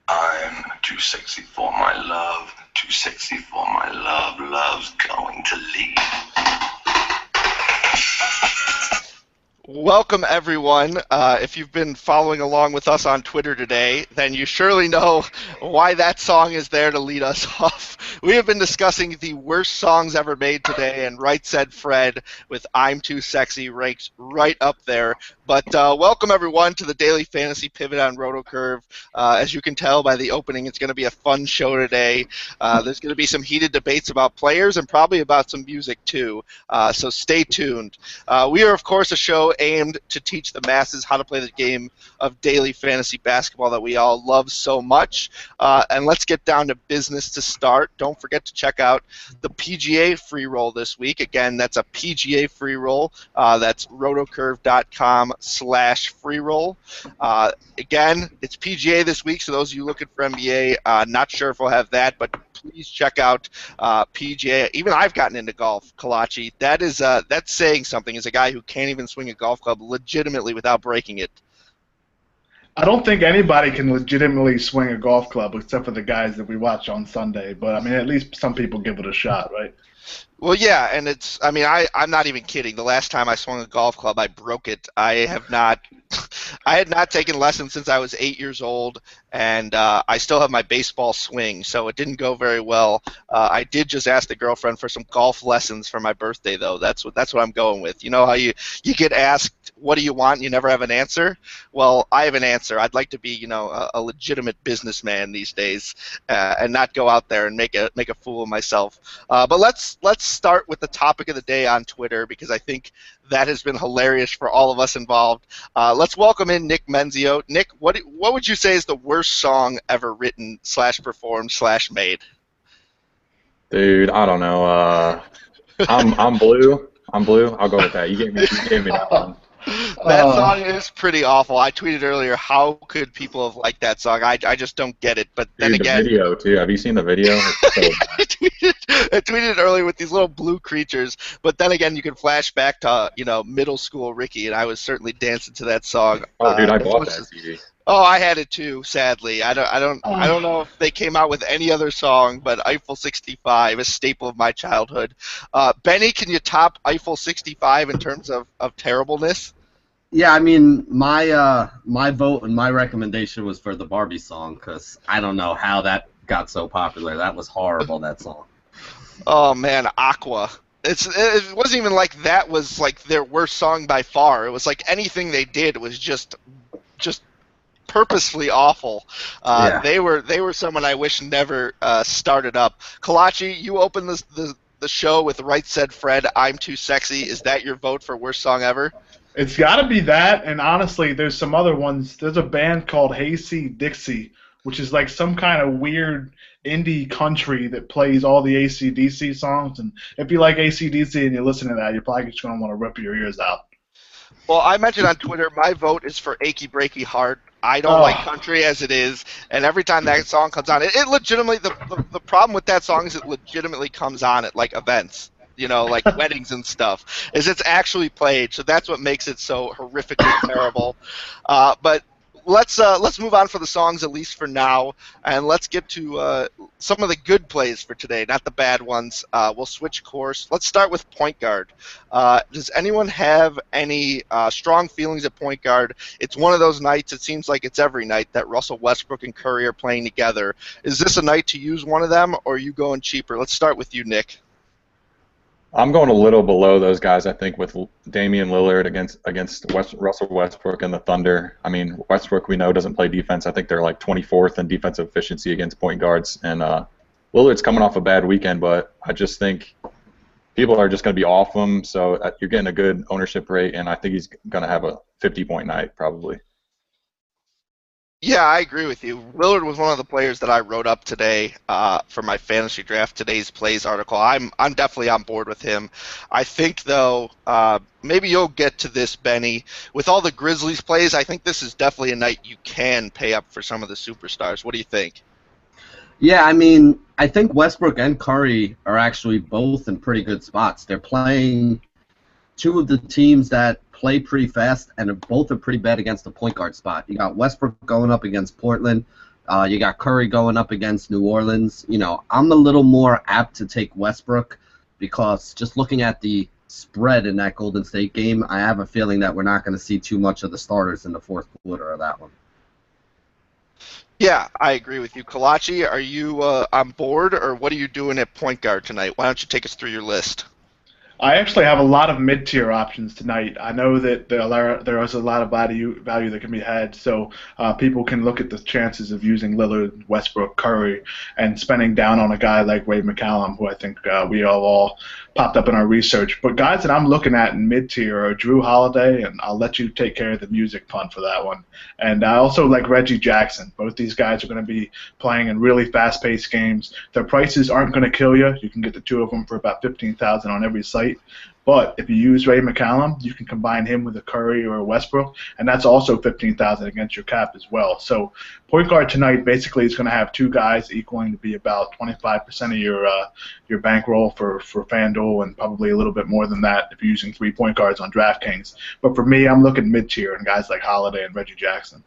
I'm too sexy for my love, too sexy for my love, love's going to leave. Welcome, everyone. If you've been following along with us on Twitter today, then you surely know why that song is there to lead us off. We have been discussing the worst songs ever made today, and Right Said Fred with I'm Too Sexy ranks right up there. But welcome, everyone, to the Daily Fantasy Pivot on RotoCurve. As you can tell by the opening, it's going to be a fun show today. There's going to be some heated debates about players and probably about some music, too. So stay tuned. We are, of course, a show aimed to teach the masses how to play the game of daily fantasy basketball that we all love so much. And let's get down to business to start. Don't forget to check out the PGA free roll this week. Again, that's a PGA free roll. That's rotocurve.com/free roll. Again, it's PGA this week, so those of you looking for NBA, not sure if we'll have that, but please check out PGA. Even I've gotten into golf, Collacchi. That's saying something as a guy who can't even swing a golf club legitimately without breaking it. I don't think anybody can legitimately swing a golf club except for the guys that we watch on Sunday. But, I mean, at least some people give it a shot, right? Well, yeah, and I'm not even kidding. The last time I swung a golf club, I broke it. I had not taken lessons since I was 8 years old, and I still have my baseball swing, so it didn't go very well. I did just ask the girlfriend for some golf lessons for my birthday, though. That's what I'm going with. You know how you get asked, what do you want, and you never have an answer? Well, I have an answer. I'd like to be, a legitimate businessman these days, and not go out there and make a fool of myself. But let's start with the topic of the day on Twitter, because I think that has been hilarious for all of us involved. Let's welcome in Nick Mensio. Nick, what would you say is the worst song ever written / performed / made? Dude, I don't know. I'm blue. I'm blue. I'll go with that. You gave me that one. That song is pretty awful. I tweeted earlier, how could people have liked that song? I just don't get it. But then Dude, again, the video too. Have you seen the video? It's so bad. I tweeted earlier with these little blue creatures. But then again, you can flash back to middle school Ricky, and I was certainly dancing to that song. Oh, dude, I As bought much that as- CD. Oh, I had it too. Sadly, I don't know if they came out with any other song, but Eiffel 65, a staple of my childhood. Benny, can you top Eiffel 65 in terms of terribleness? Yeah, I mean, my vote and my recommendation was for the Barbie song because I don't know how that got so popular. That was horrible, that song. Oh man, Aqua. It wasn't even like that was like their worst song by far. It was like anything they did was just purposefully awful. Yeah. They were someone I wish never started up. Kalachi, you opened the show with Right Said Fred, I'm Too Sexy. Is that your vote for worst song ever? It's got to be that, and honestly, there's some other ones. There's a band called Hayseed Dixie, which is like some kind of weird indie country that plays all the AC/DC songs, and if you like AC/DC and you listen to that, you're probably just going to want to rip your ears out. Well, I mentioned on Twitter, my vote is for Achy Breaky Heart. I don't like country as it is, and every time that song comes on, it legitimately, the problem with that song is it legitimately comes on at, like, events, like weddings and stuff, is it's actually played, so that's what makes it so horrifically terrible. But let's move on for the songs, at least for now, and let's get to some of the good plays for today, not the bad ones. We'll switch course. Let's start with point guard. Does anyone have any strong feelings at point guard? It's one of those nights, it seems like it's every night, that Russell Westbrook and Curry are playing together. Is this a night to use one of them, or are you going cheaper? Let's start with you, Nick. I'm going a little below those guys, I think, with Damian Lillard against Russell Westbrook and the Thunder. I mean, Westbrook, we know, doesn't play defense. I think they're like 24th in defensive efficiency against point guards. And Lillard's coming off a bad weekend, but I just think people are just going to be off him. So you're getting a good ownership rate, and I think he's going to have a 50-point night probably. Yeah, I agree with you. Lillard was one of the players that I wrote up today for my fantasy draft, today's plays article. I'm definitely on board with him. I think, though, maybe you'll get to this, Benny. With all the Grizzlies plays, I think this is definitely a night you can pay up for some of the superstars. What do you think? Yeah, I mean, I think Westbrook and Curry are actually both in pretty good spots. They're playing two of the teams that play pretty fast, and both are pretty bad against the point guard spot. You got Westbrook going up against Portland, You got Curry going up against New Orleans. I'm a little more apt to take Westbrook because just looking at the spread in that Golden State game, I have a feeling that we're not going to see too much of the starters in the fourth quarter of that one. Yeah, I agree with you. Collacchi, are you on board, or what are you doing at point guard tonight? Why don't you take us through your list? I actually have a lot of mid-tier options tonight. I know that there is a lot of value that can be had, so people can look at the chances of using Lillard, Westbrook, Curry, and spending down on a guy like Ray McCallum, who I think we all popped up in our research. But guys that I'm looking at in mid-tier are Drew Holiday, and I'll let you take care of the music pun for that one. And I also like Reggie Jackson. Both these guys are going to be playing in really fast-paced games. Their prices aren't going to kill you. You can get the two of them for about $15,000 on every site. But if you use Ray McCallum, you can combine him with a Curry or a Westbrook, and that's also $15,000 against your cap as well. So point guard tonight basically is going to have two guys equaling to be about 25% of your bankroll for FanDuel, and probably a little bit more than that if you're using 3 point guards on DraftKings. But for me, I'm looking mid-tier and guys like Holiday and Reggie Jackson.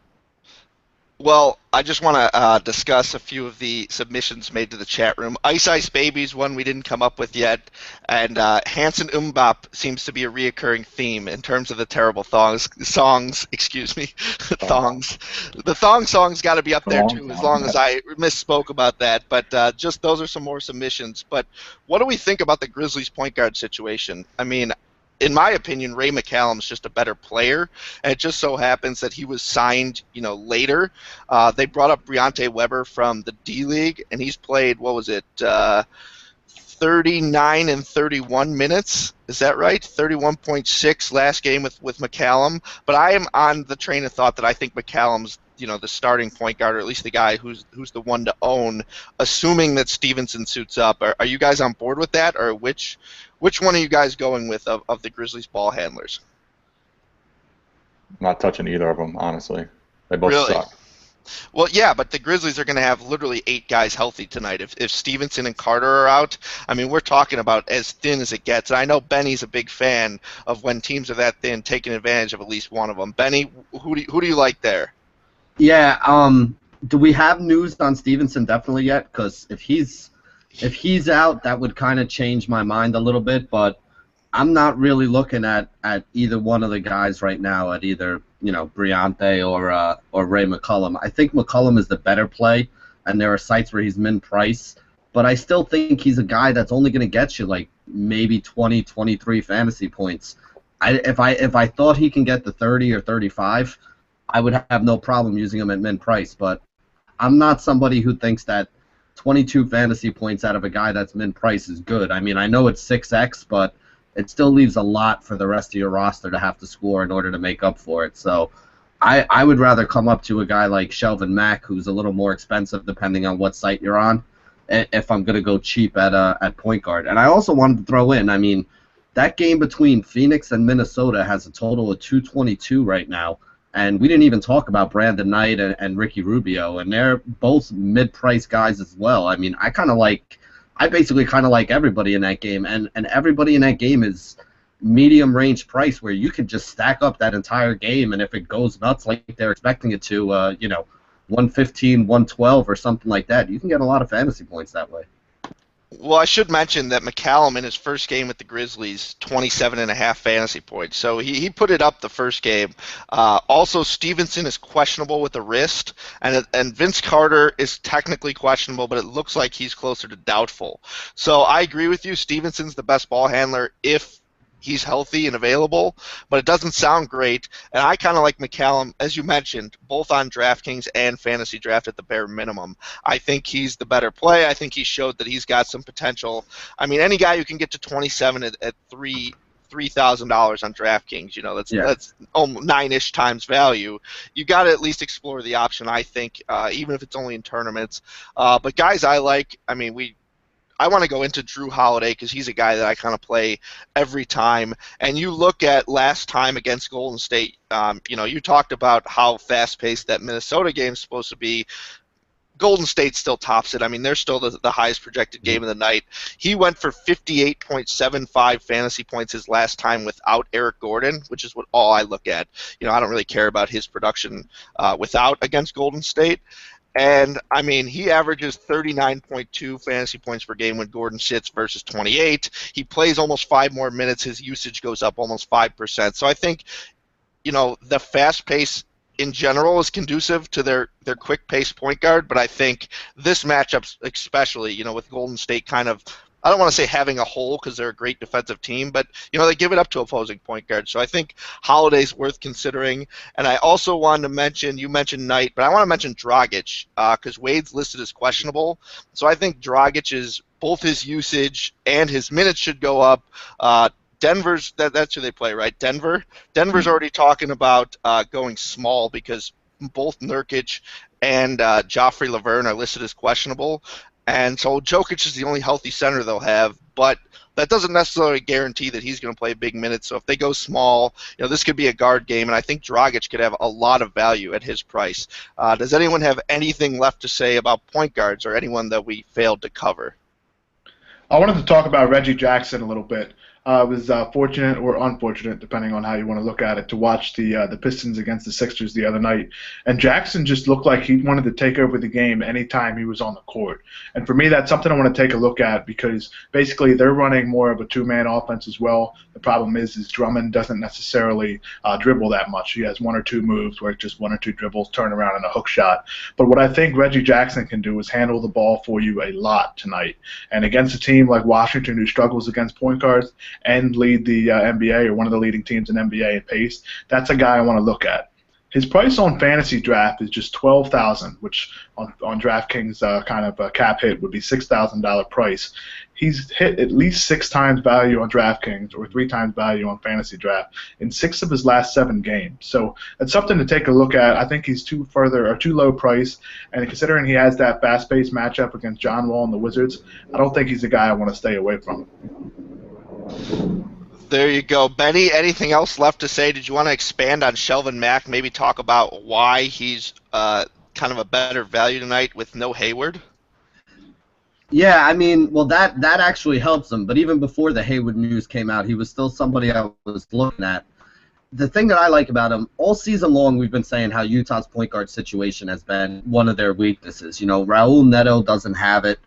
Well, I just want to discuss a few of the submissions made to the chat room. Ice Ice Baby's one we didn't come up with yet, and Hanson Umbop seems to be a reoccurring theme in terms of the terrible songs. Excuse me, thongs. The thong song's got to be up there too, as long as I misspoke about that. But just those are some more submissions. But what do we think about the Grizzlies point guard situation? I mean, in my opinion, Ray McCallum's just a better player, and it just so happens that he was signed, later. They brought up Briante Weber from the D League, and he's played 39 and 31 minutes. Is that right? 31.6 last game with McCallum. But I am on the train of thought that I think McCallum's the starting point guard, or at least the guy who's the one to own, assuming that Stevenson suits up. Are you guys on board with that, or which one are you guys going with of the Grizzlies ball handlers? I'm not touching either of them, honestly. They both suck. Well, yeah, but the Grizzlies are going to have literally 8 guys healthy tonight. If Stevenson and Carter are out, I mean, we're talking about as thin as it gets. And I know Benny's a big fan of when teams are that thin, taking advantage of at least one of them. Benny, who do you like there? Yeah, do we have news on Stevenson definitely yet? Because if he's out, that would kind of change my mind a little bit. But I'm not really looking at either one of the guys right now, at either Briante or Ray McCallum. I think McCallum is the better play, and there are sites where he's min-price. But I still think he's a guy that's only going to get you like maybe 20, 23 fantasy points. If I thought he can get the 30 or 35, I would have no problem using him at min-price. But I'm not somebody who thinks that 22 fantasy points out of a guy that's min-price is good. I mean, I know it's 6x, but it still leaves a lot for the rest of your roster to have to score in order to make up for it. So I would rather come up to a guy like Shelvin Mack, who's a little more expensive depending on what site you're on, if I'm going to go cheap at point guard. And I also wanted to throw in, I mean, that game between Phoenix and Minnesota has a total of 222 right now. And we didn't even talk about Brandon Knight and Ricky Rubio, and they're both mid-price guys as well. I mean, I basically kind of like everybody in that game, and everybody in that game is medium-range price where you can just stack up that entire game, and if it goes nuts like they're expecting it to, 115, 112 or something like that, you can get a lot of fantasy points that way. Well, I should mention that McCallum in his first game with the Grizzlies, 27.5 fantasy points. So he put it up the first game. Also, Stevenson is questionable with the wrist, and Vince Carter is technically questionable, but it looks like he's closer to doubtful. So I agree with you. Stevenson's the best ball handler if he's healthy and available, but it doesn't sound great. And I kind of like McCallum, as you mentioned, both on DraftKings and Fantasy Draft at the bare minimum. I think he's the better play. I think he showed that he's got some potential. I mean, any guy who can get to 27 at $3,000 on DraftKings, that's almost 9-ish times value. You got to at least explore the option, I think, even if it's only in tournaments. But guys I like, I mean, I want to go into Drew Holiday because he's a guy that I kind of play every time. And you look at last time against Golden State, you talked about how fast-paced that Minnesota game is supposed to be. Golden State still tops it. I mean, they're still the highest projected game of the night. He went for 58.75 fantasy points his last time without Eric Gordon, which is what all I look at. I don't really care about his production without against Golden State. And, I mean, he averages 39.2 fantasy points per game when Gordon sits versus 28. He plays almost 5 more minutes. His usage goes up almost 5%. So I think, the fast pace in general is conducive to their quick pace point guard. But I think this matchup especially, with Golden State kind of, I don't want to say having a hole because they're a great defensive team, but, they give it up to opposing point guards. So I think Holiday's worth considering. And I also wanted to mention, you mentioned Knight, but I want to mention Dragic because Wade's listed as questionable. So I think Dragic both his usage and his minutes should go up. Denver's, that's who they play, right? Denver's already talking about going small because both Nurkic and Joffrey Laverne are listed as questionable. And so Jokic is the only healthy center they'll have, but that doesn't necessarily guarantee that he's going to play big minutes. So if they go small, this could be a guard game, and I think Dragic could have a lot of value at his price. Does anyone have anything left to say about point guards or anyone that we failed to cover? I wanted to talk about Reggie Jackson a little bit. I was fortunate or unfortunate, depending on how you want to look at it, to watch the Pistons against the Sixers the other night. And Jackson just looked like he wanted to take over the game anytime he was on the court. And for me, that's something I want to take a look at because basically they're running more of a two-man offense as well. The problem is Drummond doesn't necessarily dribble that much. He has one or two moves where it's just one or two dribbles, turn around, and a hook shot. But what I think Reggie Jackson can do is handle the ball for you a lot tonight. And against a team like Washington who struggles against point guards, and lead the NBA or one of the leading teams in NBA in pace, that's a guy I want to look at. His price on fantasy draft is just $12,000, which on DraftKings kind of a cap hit would be $6,000 price. He's hit at least 6 times value on DraftKings or 3 times value on fantasy draft in 6 of his last 7 games. So it's something to take a look at. I think he's too low price, and considering he has that fast-paced matchup against John Wall and the Wizards, I don't think he's a guy I want to stay away from. There you go. Benny, anything else left to say? Did you want to expand on Shelvin Mack, maybe talk about why he's kind of a better value tonight with no Hayward? Yeah, I mean, well, that actually helps him. But even before the Hayward news came out, he was still somebody I was looking at. The thing that I like about him, all season long we've been saying how Utah's point guard situation has been one of their weaknesses. Raul Neto doesn't have it.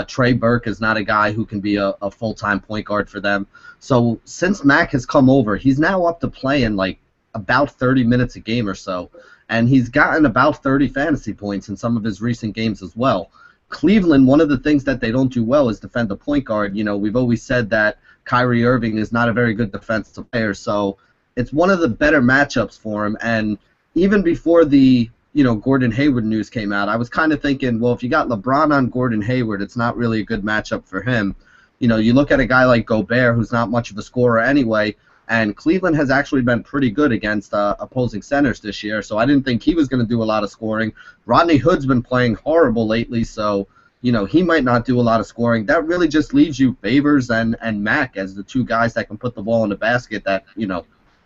Trey Burke is not a guy who can be a full-time point guard for them. So since Mack has come over, he's now up to playing like about 30 minutes a game or so, and he's gotten about 30 fantasy points in some of his recent games as well. Cleveland, one of the things that they don't do well is defend the point guard. We've always said that Kyrie Irving is not a very good defensive player, so it's one of the better matchups for him. And even before the Gordon Hayward news came out, I was kind of thinking, well, if you got LeBron on Gordon Hayward, it's not really a good matchup for him. You look at a guy like Gobert, who's not much of a scorer anyway, and Cleveland has actually been pretty good against opposing centers this year, so I didn't think he was going to do a lot of scoring. Rodney Hood's been playing horrible lately, so he might not do a lot of scoring. That really just leaves you Favors and Mack as the two guys that can put the ball in the basket that,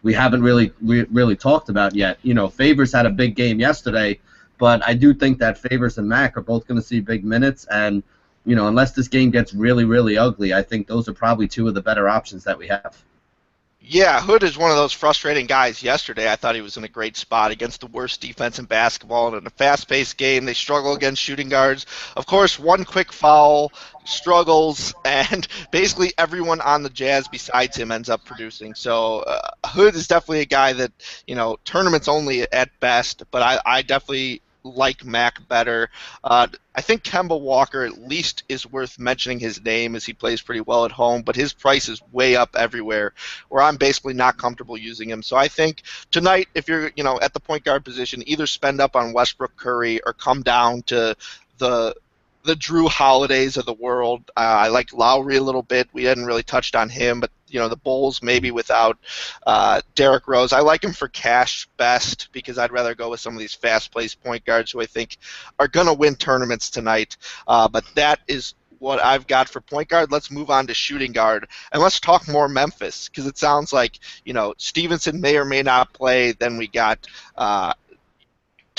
we haven't really talked about yet. Favors had a big game yesterday, but I do think that Favors and Mack are both going to see big minutes, and unless this game gets really, really ugly, I think those are probably two of the better options that we have. Yeah, Hood is one of those frustrating guys. Yesterday, I thought he was in a great spot against the worst defense in basketball. And in a fast-paced game, they struggle against shooting guards. Of course, one quick foul, struggles, and basically everyone on the Jazz besides him ends up producing. So Hood is definitely a guy that, tournaments only at best, but I definitely like Mack better. I think Kemba Walker at least is worth mentioning his name as he plays pretty well at home, but his price is way up everywhere where I'm basically not comfortable using him. So I think tonight, if you're at the point guard position, either spend up on Westbrook, Curry, or come down to the Drew Holidays of the world. I like Lowry a little bit. We hadn't really touched on him, but the Bulls maybe without Derrick Rose. I like him for cash best because I'd rather go with some of these fast-paced point guards who I think are going to win tournaments tonight. But that is what I've got for point guard. Let's move on to shooting guard, and let's talk more Memphis because it sounds like Stevenson may or may not play. Then we got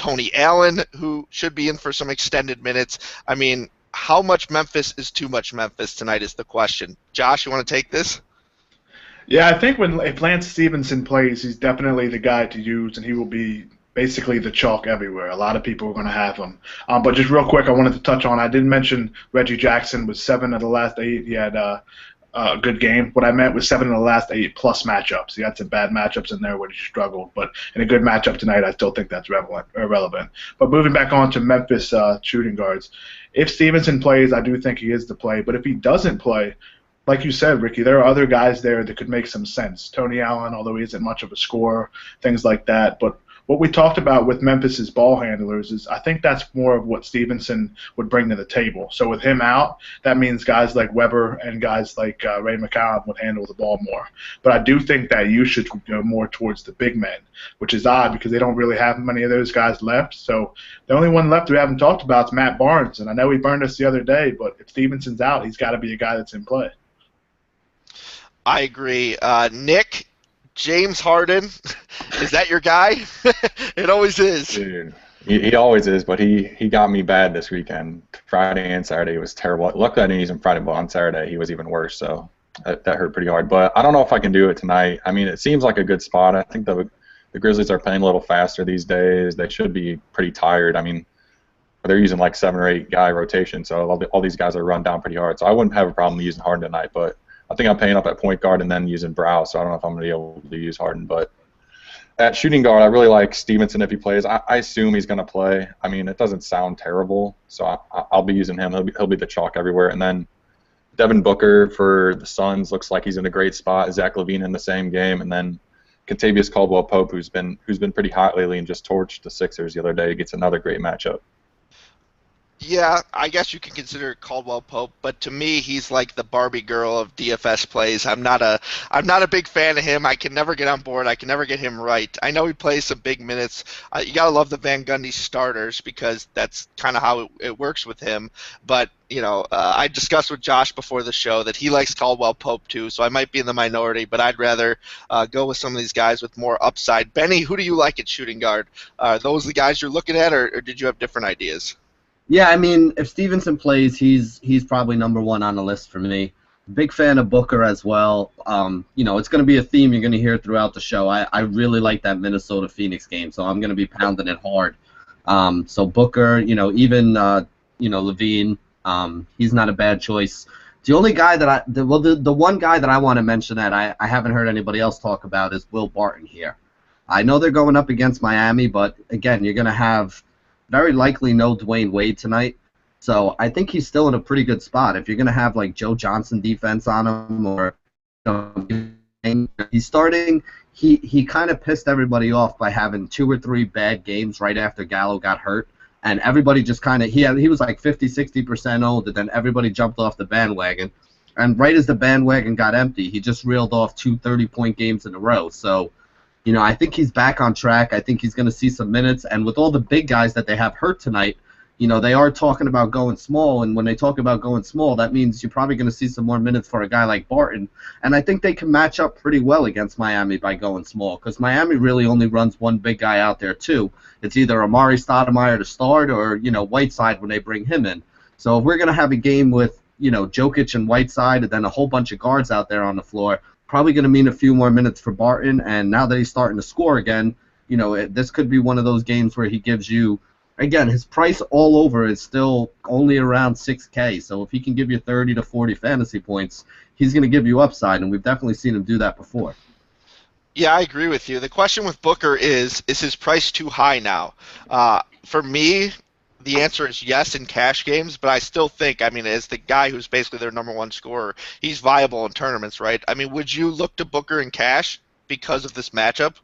Tony Allen, who should be in for some extended minutes. I mean, how much Memphis is too much Memphis tonight is the question. Josh, you want to take this? Yeah, I think if Lance Stevenson plays, he's definitely the guy to use, and he will be basically the chalk everywhere. A lot of people are going to have him. But just real quick, I wanted to touch on, I didn't mention Reggie Jackson was 7 of the last 8. He had a good game. What I meant was 7 of the last 8 plus matchups. He had some bad matchups in there where he struggled, but in a good matchup tonight, I still think that's irrelevant. But moving back on to Memphis shooting guards, if Stevenson plays, I do think he is the play. But if he doesn't play, like you said, Ricky, there are other guys there that could make some sense. Tony Allen, although he isn't much of a scorer, things like that. But what we talked about with Memphis's ball handlers is I think that's more of what Stevenson would bring to the table. So with him out, that means guys like Weber and guys like Ray McCallum would handle the ball more. But I do think that usage would go more towards the big men, which is odd because they don't really have many of those guys left. So the only one left we haven't talked about is Matt Barnes. And I know he burned us the other day, but if Stevenson's out, he's got to be a guy that's in play. I agree. Nick, James Harden, is that your guy? It always is. Dude, he always is, but he got me bad this weekend. Friday and Saturday was terrible. Luckily I didn't use him Friday, but on Saturday he was even worse, so that hurt pretty hard. But I don't know if I can do it tonight. I mean, it seems like a good spot. I think the Grizzlies are playing a little faster these days. They should be pretty tired. I mean, they're using like 7 or 8 guy rotation, so all these guys are run down pretty hard. So I wouldn't have a problem using Harden tonight, but I think I'm paying up at point guard and then using Brow, so I don't know if I'm going to be able to use Harden. But at shooting guard, I really like Stevenson if he plays. I assume he's going to play. I mean, it doesn't sound terrible, so I'll be using him. He'll be the chalk everywhere. And then Devin Booker for the Suns looks like he's in a great spot. Zach LaVine in the same game, and then Kentavious Caldwell-Pope, who's been pretty hot lately and just torched the Sixers the other day, gets another great matchup. Yeah, I guess you can consider Caldwell Pope, but to me, he's like the Barbie girl of DFS plays. I'm not a big fan of him. I can never get on board. I can never get him right. I know he plays some big minutes. You gotta love the Van Gundy starters because that's kind of how it works with him. But I discussed with Josh before the show that he likes Caldwell Pope too, so I might be in the minority. But I'd rather go with some of these guys with more upside. Benny, who do you like at shooting guard? Are those the guys you're looking at, or did you have different ideas? Yeah, I mean, if Stevenson plays, he's probably number 1 on the list for me. Big fan of Booker as well. It's going to be a theme you're going to hear throughout the show. I really like that Minnesota-Phoenix game, so I'm going to be pounding it hard. So Booker, even LaVine, he's not a bad choice. The only guy that the one guy that I want to mention that I haven't heard anybody else talk about is Will Barton here. I know they're going up against Miami, but again, you're going to have very likely no Dwayne Wade tonight. So I think he's still in a pretty good spot. If you're going to have like Joe Johnson defense on him or he's starting, he kind of pissed everybody off by having 2 or 3 bad games right after Gallo got hurt. And everybody just kind of, he was like 50, 60% old, and then everybody jumped off the bandwagon. And right as the bandwagon got empty, he just reeled off 2 30-point games in a row. So I think he's back on track. I think he's going to see some minutes. And with all the big guys that they have hurt tonight, they are talking about going small. And when they talk about going small, that means you're probably going to see some more minutes for a guy like Barton. And I think they can match up pretty well against Miami by going small because Miami really only runs one big guy out there, too. It's either Amari Stoudemire to start or, Whiteside when they bring him in. So if we're going to have a game with, Jokic and Whiteside and then a whole bunch of guards out there on the floor, probably going to mean a few more minutes for Barton, and now that he's starting to score again, this could be one of those games where he gives you, again, his price all over is still only around $6K, so if he can give you 30 to 40 fantasy points, he's going to give you upside, and we've definitely seen him do that before. Yeah, I agree with you. The question with Booker is his price too high now? For me, the answer is yes in cash games, but I still think, as the guy who's basically their number 1 scorer, he's viable in tournaments, right? Would you look to Booker in cash because of this matchup?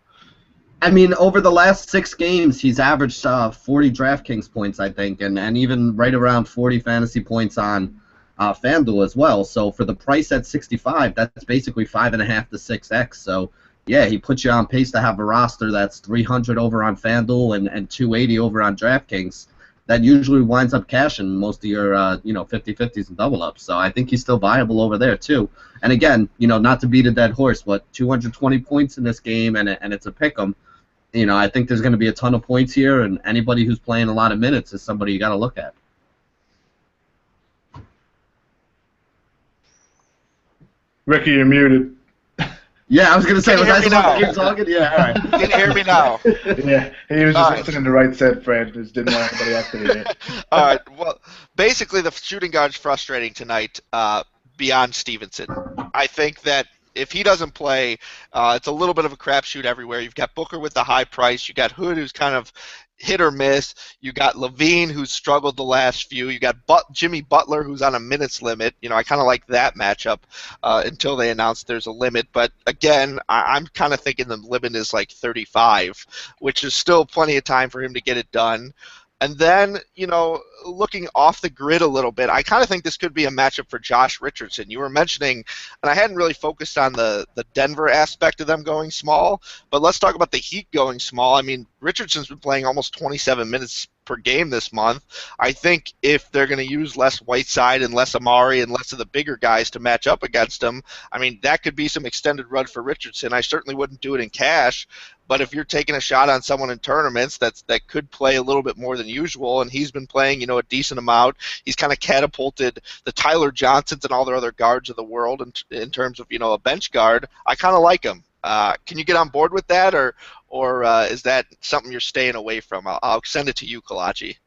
Over the last 6 games, he's averaged 40 DraftKings points, I think, and even right around 40 fantasy points on FanDuel as well. So for the price at 65, that's basically 5.5 to 6x. So yeah, he puts you on pace to have a roster that's 300 over on FanDuel and 280 over on DraftKings. That usually winds up cashing most of your 50-50s and double-ups. So I think he's still viable over there, too. And again, not to beat a dead horse, but 220 points in this game, and it's a pick 'em. I think there's going to be a ton of points here, and anybody who's playing a lot of minutes is somebody you got to look at. Ricky, you're muted. Yeah, I was going to say, Can you was I hear me supposed to now? keep talking? Yeah, all right. Can you hear me now? Yeah, he was just All right. listening to Right Said Fred. Just didn't want anybody else to hear it. All right. Well, basically, the shooting guard's frustrating tonight beyond Stevenson. I think that if he doesn't play, it's a little bit of a crapshoot everywhere. You've got Booker with the high price. You got Hood, who's kind of hit or miss. You got Levine, who's struggled the last few. You got Jimmy Butler, who's on a minutes limit. I kind of like that matchup until they announce there's a limit. But again, I'm kind of thinking the limit is like 35, which is still plenty of time for him to get it done. And then, looking off the grid a little bit, I kind of think this could be a matchup for Josh Richardson. You were mentioning, and I hadn't really focused on the Denver aspect of them going small, but let's talk about the Heat going small. I mean, Richardson's been playing almost 27 minutes per game this month. I think if they're going to use less Whiteside and less Amari and less of the bigger guys to match up against him, I mean, that could be some extended run for Richardson. I certainly wouldn't do it in cash, but if you're taking a shot on someone in tournaments that could play a little bit more than usual, and he's been playing, a decent amount, he's kind of catapulted the Tyler Johnsons and all their other guards of the world in terms of, a bench guard. I kind of like him. Can you get on board with that, or is that something you're staying away from? I'll send it to you, Collacchi.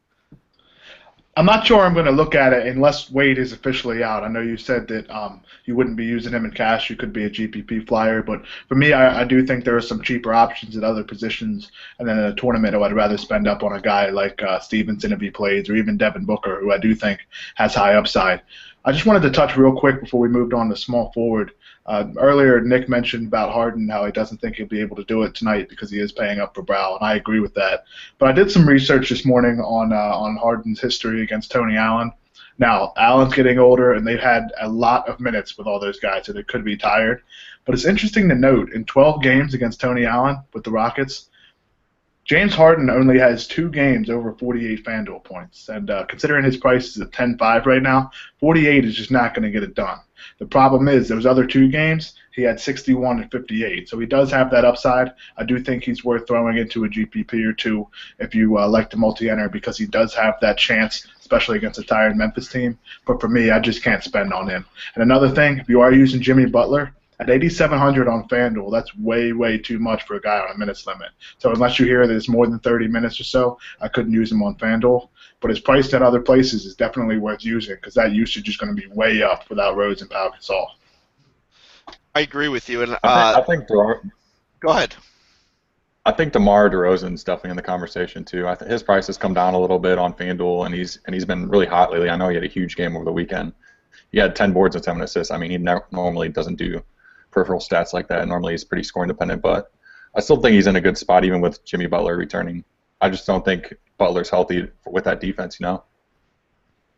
I'm not sure I'm going to look at it unless Wade is officially out. I know you said that you wouldn't be using him in cash. You could be a GPP flyer. But for me, I do think there are some cheaper options at other positions. And then in a tournament, I'd rather spend up on a guy like Stevenson if he plays, or even Devin Booker, who I do think has high upside. I just wanted to touch real quick before we moved on to small forward. Earlier, Nick mentioned about Harden, how he doesn't think he'll be able to do it tonight because he is paying up for Brow, and I agree with that. But I did some research this morning on Harden's history against Tony Allen. Now, Allen's getting older, and they've had a lot of minutes with all those guys, so they could be tired. But it's interesting to note, in 12 games against Tony Allen with the Rockets, James Harden only has 2 games over 48 FanDuel points. And considering his price is at 10.5 right now, 48 is just not going to get it done. The problem is those other 2 games, he had 61 and 58. So he does have that upside. I do think he's worth throwing into a GPP or 2 if you like to multi-enter, because he does have that chance, especially against a tired Memphis team. But for me, I just can't spend on him. And another thing, if you are using Jimmy Butler, at 8,700 on FanDuel, that's way, way too much for a guy on a minutes limit. So unless you hear that it's more than 30 minutes or so, I couldn't use him on FanDuel. But his price at other places is definitely worth using, because that usage is going to be way up without Rose and Pau Gasol. I agree with you. And I think go ahead. I think DeMar DeRozan's definitely in the conversation too. I think his price has come down a little bit on FanDuel, and he's been really hot lately. I know he had a huge game over the weekend. He had 10 boards and 7 assists. I mean, he normally doesn't do peripheral stats like that. Normally he's pretty scoring dependent, but I still think he's in a good spot even with Jimmy Butler returning. I just don't think Butler's healthy with that defense,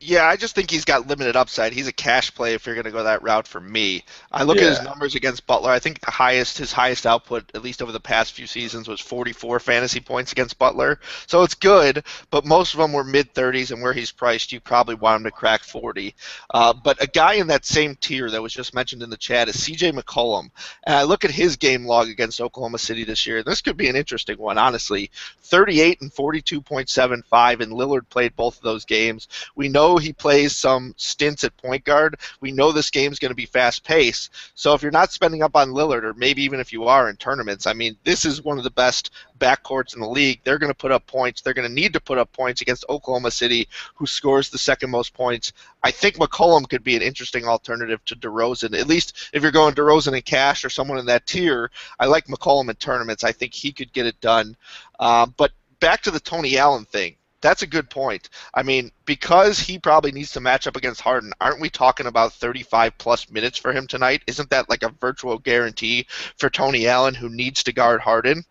Yeah, I just think he's got limited upside. He's a cash play if you're going to go that route for me. I look at his numbers against Butler. I think his highest output, at least over the past few seasons, was 44 fantasy points against Butler. So it's good, but most of them were mid-30s, and where he's priced, you probably want him to crack 40. But a guy in that same tier that was just mentioned in the chat is C.J. McCollum. And I look at his game log against Oklahoma City this year. This could be an interesting one, honestly. 38 and 42.75, and Lillard played both of those games. We know he plays some stints at point guard. We know this game's going to be fast-paced. So if you're not spending up on Lillard, or maybe even if you are in tournaments, I mean, this is one of the best backcourts in the league. They're going to put up points. They're going to need to put up points against Oklahoma City, who scores the second most points. I think McCollum could be an interesting alternative to DeRozan. At least if you're going DeRozan in cash or someone in that tier, I like McCollum in tournaments. I think he could get it done. But back to the Tony Allen thing. That's a good point. I mean, because he probably needs to match up against Harden, aren't we talking about 35-plus minutes for him tonight? Isn't that like a virtual guarantee for Tony Allen, who needs to guard Harden?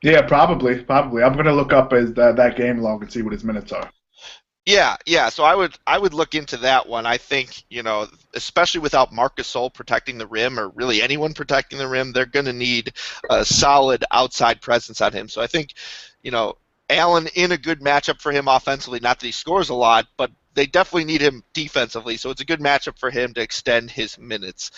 Yeah, probably. I'm going to look up that game log and see what his minutes are. Yeah. So I would look into that one. I think, especially without Marc Gasol protecting the rim, or really anyone protecting the rim, they're going to need a solid outside presence on him. So I think, Allen in a good matchup for him offensively. Not that he scores a lot, but they definitely need him defensively. So it's a good matchup for him to extend his minutes.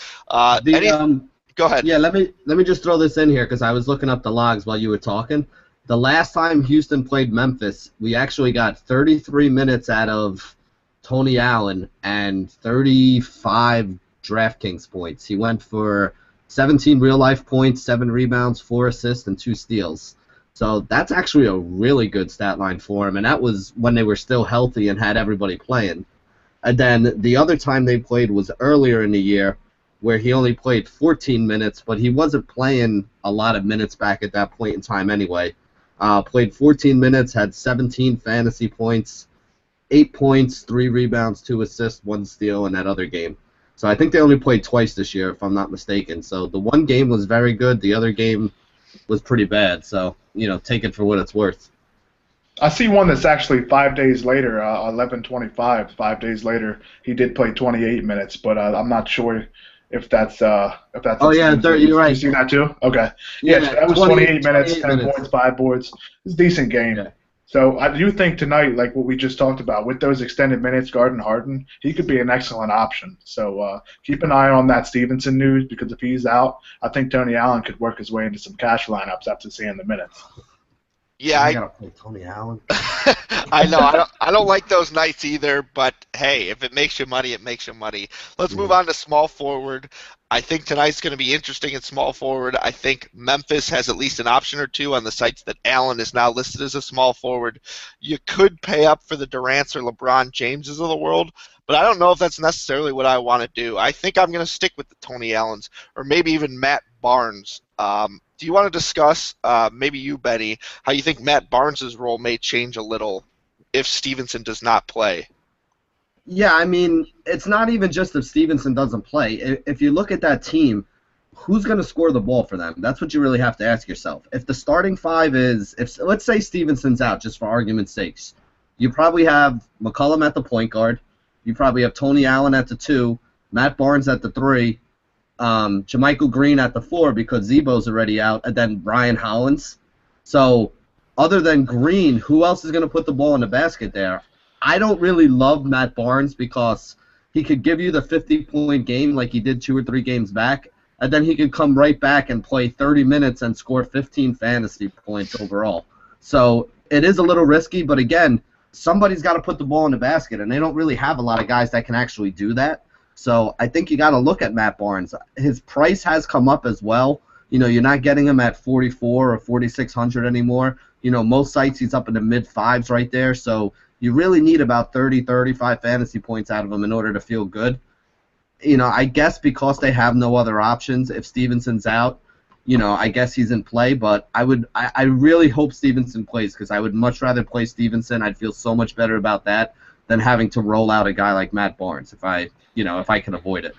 Go ahead. Yeah, let me just throw this in here because I was looking up the logs while you were talking. The last time Houston played Memphis, we actually got 33 minutes out of Tony Allen and 35 DraftKings points. He went for 17 real-life points, 7 rebounds, 4 assists, and 2 steals. So that's actually a really good stat line for him, and that was when they were still healthy and had everybody playing. And then the other time they played was earlier in the year, where he only played 14 minutes, but he wasn't playing a lot of minutes back at that point in time anyway. Played 14 minutes, had 17 fantasy points, 8 points, 3 rebounds, 2 assists, 1 steal in that other game. So I think they only played twice this year, if I'm not mistaken. So the one game was very good, the other game was pretty bad. So, take it for what it's worth. I see one that's actually 5 days later, 11:25. 5 days later, he did play 28 minutes, but I'm not sure if that's. Oh yeah, you're right. You see that too? Okay. Yeah, so that was 28 minutes, 10 minutes. points, 5 boards. It's a decent game. Yeah. So I do think tonight, like what we just talked about, with those extended minutes, guarding Harden, he could be an excellent option. So keep an eye on that Stevenson news, because if he's out, I think Tony Allen could work his way into some cash lineups after seeing the minutes. Yeah, I gotta play Tony Allen. I know. I don't like those nights either, but hey, if it makes you money, it makes you money. Let's move on to small forward. I think tonight's going to be interesting in small forward. I think Memphis has at least an option or two on the sites that Allen is now listed as a small forward. You could pay up for the Durant's or LeBron Jameses of the world, but I don't know if that's necessarily what I want to do. I think I'm going to stick with the Tony Allens or maybe even Matt Barnes. Do you want to discuss, maybe you, Benny, how you think Matt Barnes' role may change a little if Stevenson does not play? Yeah, I mean, it's not even just if Stevenson doesn't play. If you look at that team, who's going to score the ball for them? That's what you really have to ask yourself. If the starting five is, let's say Stevenson's out, just for argument's sakes, you probably have McCollum at the point guard, you probably have Tony Allen at the 2, Matt Barnes at the 3, Jermichael Green at the 4 because Zebo's already out, and then Brian Hollins. So other than Green, who else is going to put the ball in the basket there? I don't really love Matt Barnes because he could give you the 50-point game like he did 2 or 3 games back, and then he could come right back and play 30 minutes and score 15 fantasy points overall. So it is a little risky, but again, somebody's got to put the ball in the basket, and they don't really have a lot of guys that can actually do that. So I think you got to look at Matt Barnes. His price has come up as well. You're not getting him at 44 or 4,600 anymore. Most sites he's up in the mid-5s right there, so you really need about 30, 35 fantasy points out of him in order to feel good. I guess because they have no other options, if Stevenson's out, I guess he's in play, but I really hope Stevenson plays because I would much rather play Stevenson. I'd feel so much better about that than having to roll out a guy like Matt Barnes if I can avoid it.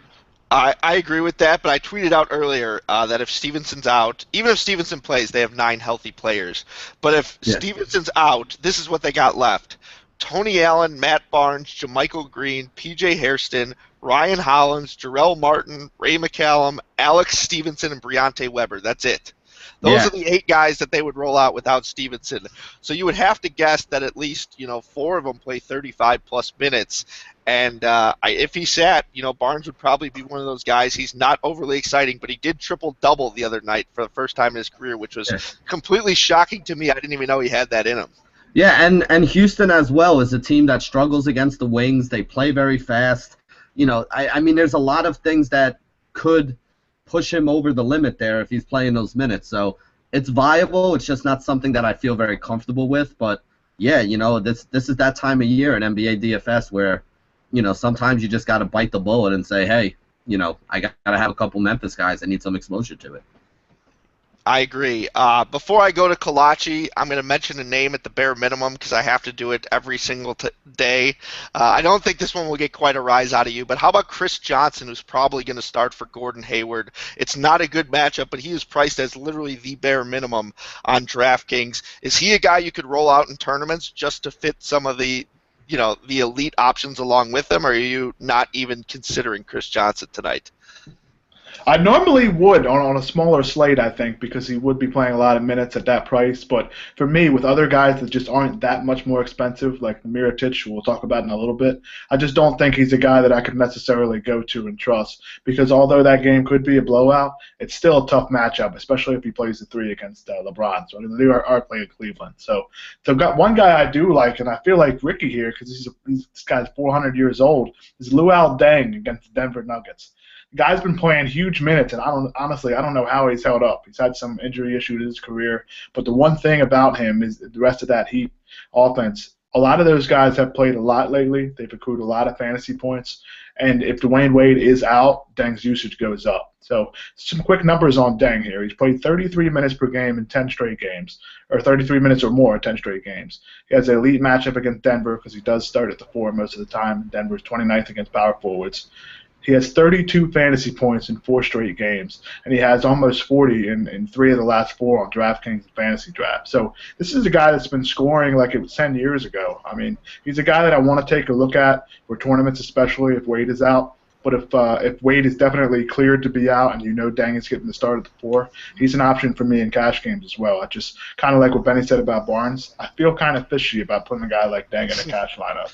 I agree with that, but I tweeted out earlier that if Stevenson's out, even if Stevenson plays, they have 9 healthy players. But if Stevenson's out, this is what they got left. Tony Allen, Matt Barnes, Jermichael Green, P.J. Hairston, Ryan Hollins, Jarrell Martin, Ray McCallum, Alex Stevenson, and Briante Weber. That's it. Those are the 8 guys that they would roll out without Stevenson. So you would have to guess that at least 4 of them play 35-plus minutes. And if he sat, Barnes would probably be one of those guys. He's not overly exciting, but he did triple-double the other night for the first time in his career, which was completely shocking to me. I didn't even know he had that in him. Yeah, and Houston as well is a team that struggles against the wings. They play very fast. I mean, there's a lot of things that could push him over the limit there if he's playing those minutes. So it's viable. It's just not something that I feel very comfortable with. But, yeah, this is that time of year in NBA DFS where, sometimes you just got to bite the bullet and say, hey, I got to have a couple Memphis guys that need some exposure to it. I agree. Before I go to Collacchi, I'm going to mention a name at the bare minimum because I have to do it every single day. I don't think this one will get quite a rise out of you, but how about Chris Johnson, who's probably going to start for Gordon Hayward? It's not a good matchup, but he is priced as literally the bare minimum on DraftKings. Is he a guy you could roll out in tournaments just to fit some of the elite options along with him, or are you not even considering Chris Johnson tonight? I normally would on a smaller slate, I think, because he would be playing a lot of minutes at that price. But for me, with other guys that just aren't that much more expensive, like Mirotic, who we'll talk about in a little bit, I just don't think he's a guy that I could necessarily go to and trust. Because although that game could be a blowout, it's still a tough matchup, especially if he plays the three against LeBron. So they are playing Cleveland. So got one guy I do like, and I feel like Ricky here because this guy's 400 years old, is Luol Deng against the Denver Nuggets. Guy's been playing huge minutes, and I don't know how he's held up. He's had some injury issues in his career, but the one thing about him is the rest of that Heat offense. A lot of those guys have played a lot lately. They've accrued a lot of fantasy points, and if Dwayne Wade is out, Deng's usage goes up. So some quick numbers on Deng here. He's played 33 minutes per game in 10 straight games, or 33 minutes or more in 10 straight games. He has an elite matchup against Denver because he does start at the 4 most of the time. Denver's 29th against power forwards. He has 32 fantasy points in 4 straight games, and he has almost 40 in 3 of the last 4 on DraftKings fantasy draft. So this is a guy that's been scoring like it was 10 years ago. I mean, he's a guy that I want to take a look at for tournaments, especially if Wade is out. But if Wade is definitely cleared to be out and Deng is getting the start at the 4, he's an option for me in cash games as well. I just kind of like what Benny said about Barnes. I feel kind of fishy about putting a guy like Deng in a cash lineup.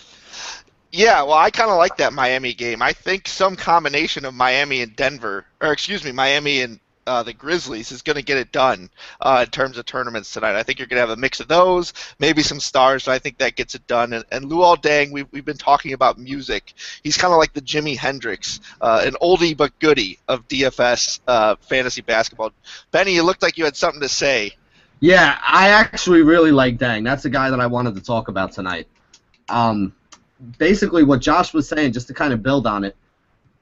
Yeah, well, I kind of like that Miami game. I think some combination of Miami and Denver, or excuse me, Miami and the Grizzlies is going to get it done in terms of tournaments tonight. I think you're going to have a mix of those, maybe some stars, but I think that gets it done. And Luol Deng, we've been talking about music. He's kind of like the Jimi Hendrix, an oldie but goodie of DFS fantasy basketball. Benny, you looked like you had something to say. Yeah, I actually really like Deng. That's the guy that I wanted to talk about tonight. Basically what Josh was saying, just to kind of build on it,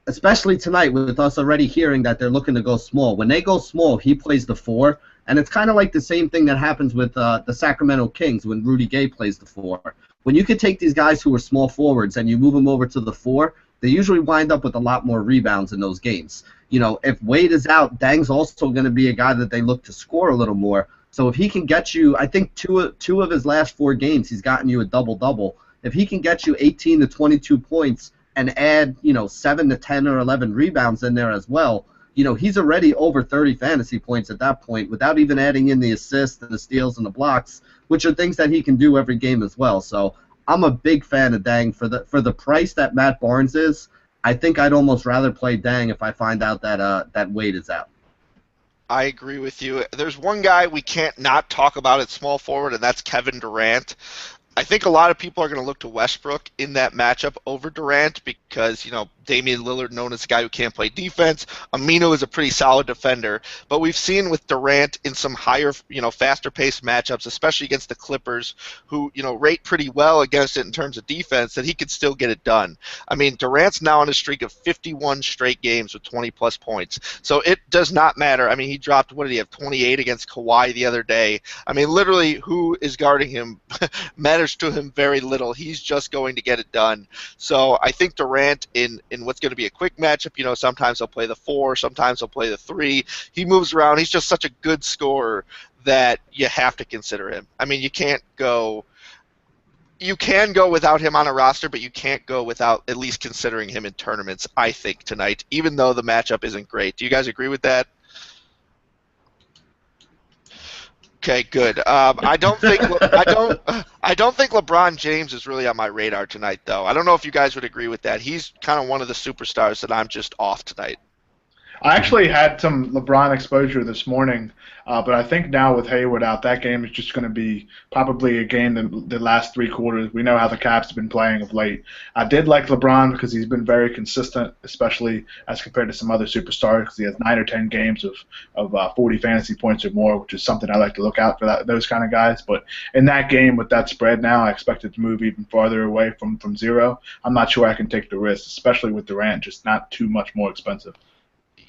especially tonight with us already hearing that they're looking to go small. When they go small, he plays the 4, and it's kind of like the same thing that happens with the Sacramento Kings when Rudy Gay plays the 4. When you could take these guys who are small forwards and you move them over to the 4, they usually wind up with a lot more rebounds in those games. If Wade is out, Deng's also going to be a guy that they look to score a little more. So if he can get you, I think two of his last 4 games, he's gotten you a double-double. If he can get you 18 to 22 points and add, 7 to 10 or 11 rebounds in there as well, he's already over 30 fantasy points at that point without even adding in the assists and the steals and the blocks, which are things that he can do every game as well. So I'm a big fan of Deng. For the price that Matt Barnes is, I think I'd almost rather play Deng if I find out that Wade is out. I agree with you. There's one guy we can't not talk about at small forward, and that's Kevin Durant. I think a lot of people are going to look to Westbrook in that matchup over Durant because, Damian Lillard, known as a guy who can't play defense. Amino is a pretty solid defender. But we've seen with Durant in some higher, faster-paced matchups, especially against the Clippers, who, rate pretty well against it in terms of defense, that he could still get it done. I mean, Durant's now on a streak of 51 straight games with 20-plus points. So it does not matter. I mean, he dropped, 28 against Kawhi the other day. I mean, literally, who is guarding him matters to him very little. He's just going to get it done. So I think Durant in what's going to be a quick matchup, sometimes he'll play the 4, sometimes he'll play the 3. He moves around. He's just such a good scorer that you have to consider him. I mean, you can go without him on a roster, but you can't go without at least considering him in tournaments, I think, tonight, even though the matchup isn't great. Do you guys agree with that? Okay, good. I don't think LeBron James is really on my radar tonight, though. I don't know if you guys would agree with that. He's kind of one of the superstars that I'm just off tonight. I actually had some LeBron exposure this morning, but I think now with Hayward out, that game is just going to be probably a game the last 3 quarters. We know how the Caps have been playing of late. I did like LeBron because he's been very consistent, especially as compared to some other superstars, because he has 9 or 10 games of 40 fantasy points or more, which is something I like to look out for those kind of guys. But in that game with that spread now, I expect it to move even farther away from 0. I'm not sure I can take the risk, especially with Durant, just not too much more expensive.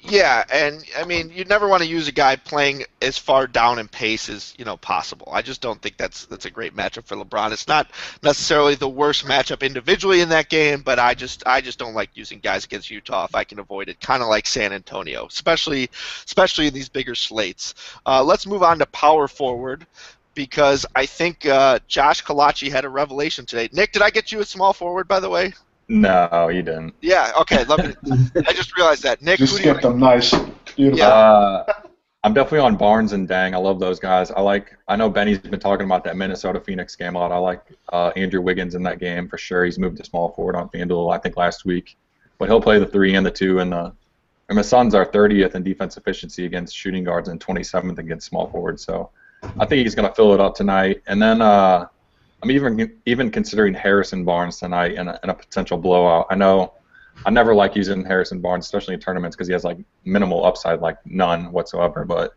Yeah, and I mean, you never want to use a guy playing as far down in pace as possible. I just don't think that's a great matchup for LeBron. It's not necessarily the worst matchup individually in that game, but I just don't like using guys against Utah if I can avoid it. Kind of like San Antonio, especially in these bigger slates. Let's move on to power forward, because I think Josh Collacchi had a revelation today. Nick, did I get you a small forward, by the way? No, he didn't. Yeah. Okay. I just realized that. Nick, Just who do you skip them. Nice. Beautiful. Yeah. I'm definitely on Barnes and Dang. I love those guys. I know Benny's been talking about that Minnesota Phoenix game a lot. I like Andrew Wiggins in that game for sure. He's moved to small forward on FanDuel, I think, last week. But he'll play the 3 and the 2. And the Suns are 30th in defense efficiency against shooting guards and 27th against small forwards. So I think he's going to fill it up tonight. And then I'm even considering Harrison Barnes tonight in a potential blowout. I never like using Harrison Barnes, especially in tournaments, because he has like minimal upside, like none whatsoever. But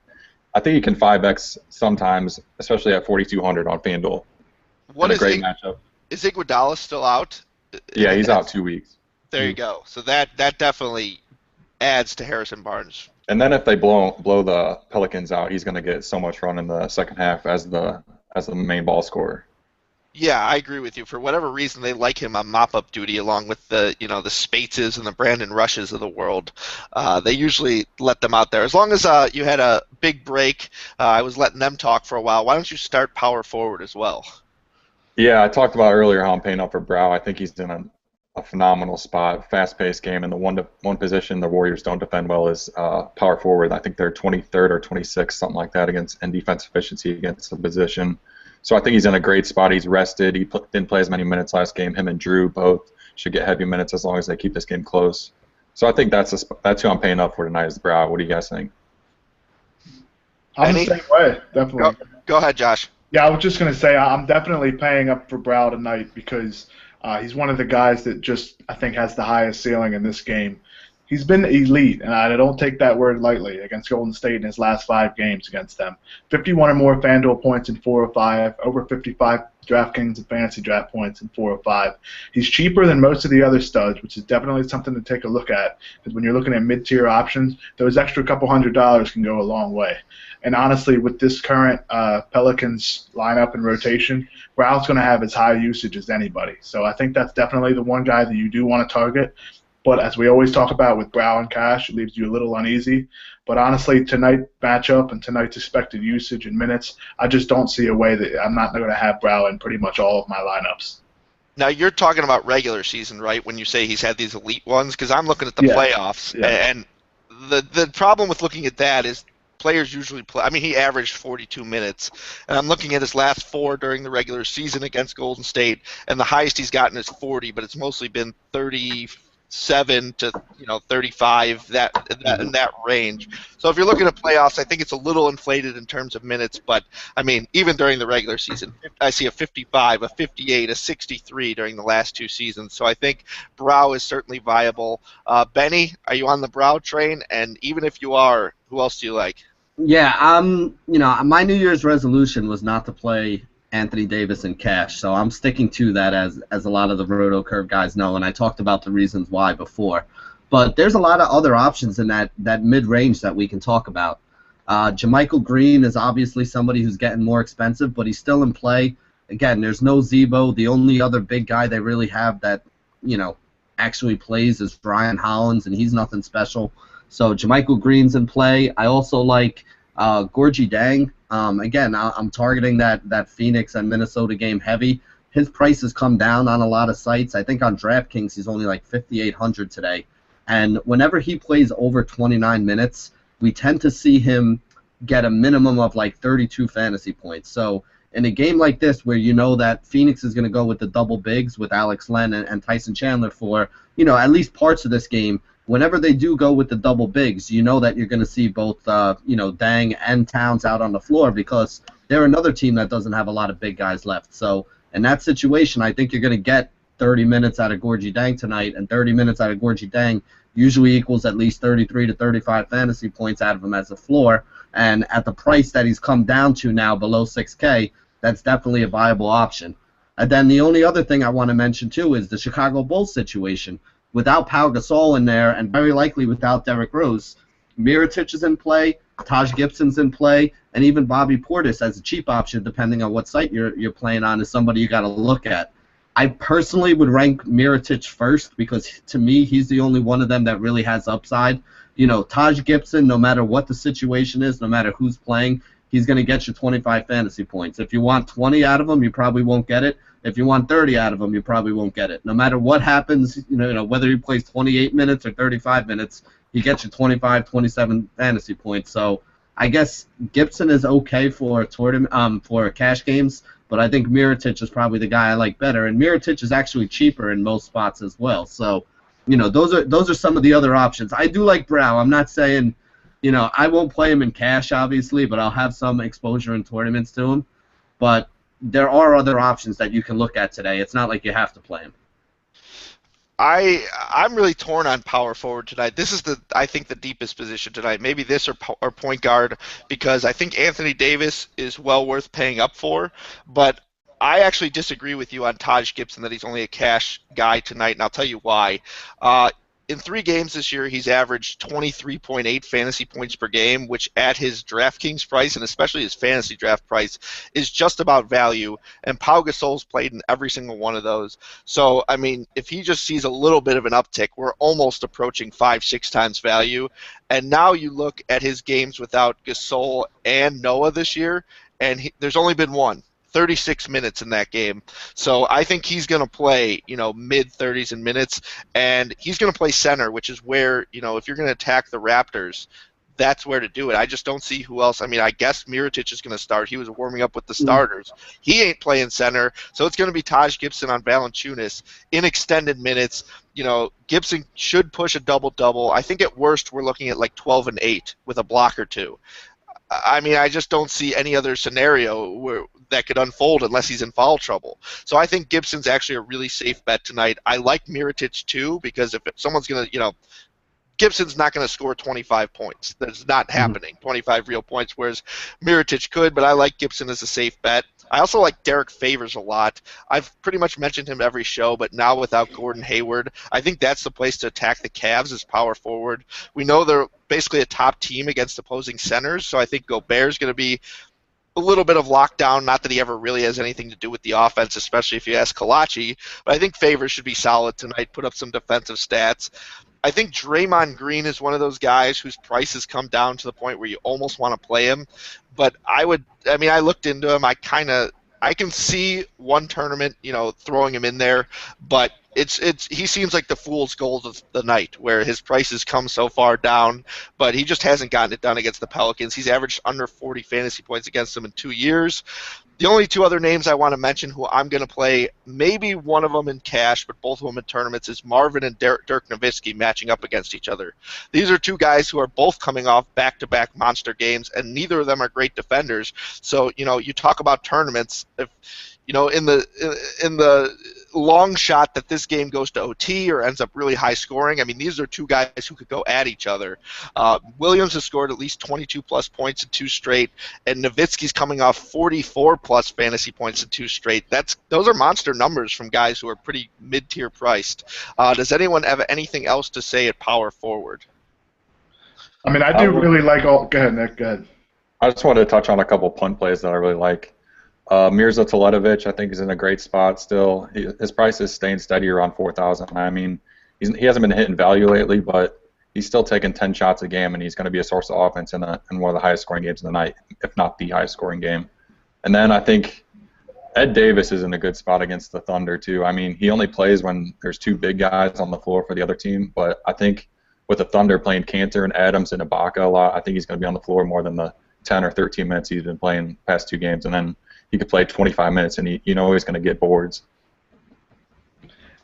I think he can 5x sometimes, especially at 4,200 on FanDuel. What is a great matchup. Is Iguodala still out? Yeah, he's out 2 weeks. There you go. So that definitely adds to Harrison Barnes. And then if they blow the Pelicans out, he's going to get so much run in the second half as the main ball scorer. Yeah, I agree with you. For whatever reason, they like him on mop-up duty, along with the Spateses and the Brandon Rushes of the world. They usually let them out there. As long as you had a big break, I was letting them talk for a while. Why don't you start power forward as well? Yeah, I talked about earlier how I'm paying up for Brow. I think he's in a phenomenal spot, fast-paced game, and the one position the Warriors don't defend well is power forward. I think they're 23rd or 26th, something like that, in defense efficiency against the position. So I think he's in a great spot. He's rested. He didn't play as many minutes last game. Him and Drew both should get heavy minutes as long as they keep this game close. So I think that's who I'm paying up for tonight is Brow. What do you guys think? I'm the same way, definitely. Go ahead, Josh. Yeah, I was just going to say I'm definitely paying up for Brow tonight because he's one of the guys that just, I think, has the highest ceiling in this game. He's been elite, and I don't take that word lightly, against Golden State in his last 5 games against them. 51 or more FanDuel points in 4 or 5, over 55 DraftKings and fantasy draft points in 4 or 5. He's cheaper than most of the other studs, which is definitely something to take a look at, because when you're looking at mid-tier options, those extra couple $100 can go a long way. And honestly, with this current Pelicans lineup and rotation, Brow's going to have as high usage as anybody. So I think that's definitely the one guy that you do want to target. But as we always talk about with Brow and Cash, it leaves you a little uneasy. But honestly, tonight's matchup and tonight's expected usage and minutes, I just don't see a way that I'm not going to have Brow in pretty much all of my lineups. Now, you're talking about regular season, right, when you say he's had these elite ones? Because I'm looking at the playoffs. Yeah. And the problem with looking at that is players usually play. I mean, he averaged 42 minutes. And I'm looking at his last 4 during the regular season against Golden State, and the highest he's gotten is 40, but it's mostly been 37 to 35, in that range. So if you're looking at playoffs, I think it's a little inflated in terms of minutes. But I mean, even during the regular season, I see a 55, a 58, a 63 during the last 2 seasons. So I think Brow is certainly viable. Benny, are you on the Brow train? And even if you are, who else do you like? Yeah, my New Year's resolution was not to play Anthony Davis and Cash, so I'm sticking to that as a lot of the Roto Curve guys know, and I talked about the reasons why before. But there's a lot of other options in that mid-range that we can talk about. JaMychal Green is obviously somebody who's getting more expensive, but he's still in play. Again, there's no Zebo. The only other big guy they really have that actually plays is Brian Hollins, and he's nothing special. So JaMychal Green's in play. I also like Gorgie Dang. Again, I'm targeting that Phoenix and Minnesota game heavy. His price has come down on a lot of sites. I think on DraftKings he's only like 5,800 today. And whenever he plays over 29 minutes, we tend to see him get a minimum of like 32 fantasy points. So in a game like this where you know that Phoenix is going to go with the double bigs with Alex Len and Tyson Chandler for, at least parts of this game, whenever they do go with the double bigs, you know that you're going to see both, Dang and Towns out on the floor because they're another team that doesn't have a lot of big guys left. So in that situation, I think you're going to get 30 minutes out of Gorgie Dang tonight, and 30 minutes out of Gorgie Dang usually equals at least 33 to 35 fantasy points out of him as a floor. And at the price that he's come down to now, below 6K, that's definitely a viable option. And then the only other thing I want to mention, too, is the Chicago Bulls situation. Without Pau Gasol in there, and very likely without Derrick Rose, Mirotic is in play, Taj Gibson's in play, and even Bobby Portis as a cheap option, depending on what site you're playing on, is somebody you got to look at. I personally would rank Mirotic first because, to me, he's the only one of them that really has upside. Taj Gibson, no matter what the situation is, no matter who's playing, he's going to get you 25 fantasy points. If you want 20 out of him, you probably won't get it. if you want 30 out of him, you probably won't get it. No matter what happens, whether he plays 28 minutes or 35 minutes, he gets you 25, 27 fantasy points. So I guess Gibson is okay for for cash games, but I think Mirotic is probably the guy I like better, and Mirotic is actually cheaper in most spots as well. So, those are some of the other options. I do like Brow. I'm not saying, I won't play him in cash, obviously, but I'll have some exposure in tournaments to him. But there are other options that you can look at today. It's not like you have to play him. I'm really torn on power forward tonight. This is I think the deepest position tonight. Maybe this or point guard, because I think Anthony Davis is well worth paying up for. But I actually disagree with you on Taj Gibson that he's only a cash guy tonight, and I'll tell you why. In 3 games this year, he's averaged 23.8 fantasy points per game, which at his DraftKings price, and especially his fantasy draft price, is just about value. And Pau Gasol's played in every single one of those. So, I mean, if he just sees a little bit of an uptick, we're almost approaching 5-6 times value. And now you look at his games without Gasol and Noah this year, and there's only been one. 36 minutes in that game. So I think he's going to play, mid-30s in minutes, and he's going to play center, which is where, if you're going to attack the Raptors, that's where to do it. I just don't see who else. I mean, I guess Mirotic is going to start. He was warming up with the starters. He ain't playing center, so it's going to be Taj Gibson on Valanciunas in extended minutes. Gibson should push a double-double. I think at worst we're looking at like 12 and 8 with a block or two. I mean, I just don't see any other scenario that could unfold unless he's in foul trouble. So I think Gibson's actually a really safe bet tonight. I like Mirotic too, because if someone's going to, Gibson's not going to score 25 points. That's not happening, 25 real points, whereas Mirotic could, but I like Gibson as a safe bet. I also like Derek Favors a lot. I've pretty much mentioned him every show, but now without Gordon Hayward, I think that's the place to attack the Cavs as power forward. We know they're basically a top team against opposing centers, so I think Gobert's going to be a little bit of lockdown, not that he ever really has anything to do with the offense, especially if you ask Collacchi, but I think Favors should be solid tonight, put up some defensive stats. I think Draymond Green is one of those guys whose price has come down to the point where you almost want to play him. But I looked into him. I can see one tournament, throwing him in there, but he seems like the fool's gold of the night, where his prices come so far down, but he just hasn't gotten it done against the Pelicans. He's averaged under 40 fantasy points against them in 2 years. The only 2 other names I want to mention who I'm going to play, maybe one of them in cash, but both of them in tournaments, is Marvin and Dirk Nowitzki matching up against each other. These are 2 guys who are both coming off back-to-back monster games, and neither of them are great defenders. So, you talk about tournaments. If in the long shot that this game goes to OT or ends up really high scoring, I mean, these are 2 guys who could go at each other. Williams has scored at least 22-plus points in 2 straight, and Nowitzki's coming off 44-plus fantasy points in 2 straight. Those are monster numbers from guys who are pretty mid-tier priced. Does anyone have anything else to say at power forward? I mean, I do really like all. Go ahead, Nick. Go ahead. I just wanted to touch on a couple punt plays that I really like. Mirza Teletovic, I think, is in a great spot still. His price is staying steady around 4,000. I mean, he hasn't been hitting value lately, but he's still taking 10 shots a game, and he's going to be a source of offense in one of the highest scoring games of the night, if not the highest scoring game. And then I think Ed Davis is in a good spot against the Thunder too. I mean, he only plays when there's 2 big guys on the floor for the other team, but I think with the Thunder playing Cantor and Adams and Ibaka a lot, I think he's going to be on the floor more than the 10 or 13 minutes he's been playing the past 2 games, and then he could play 25 minutes, and he's going to get boards.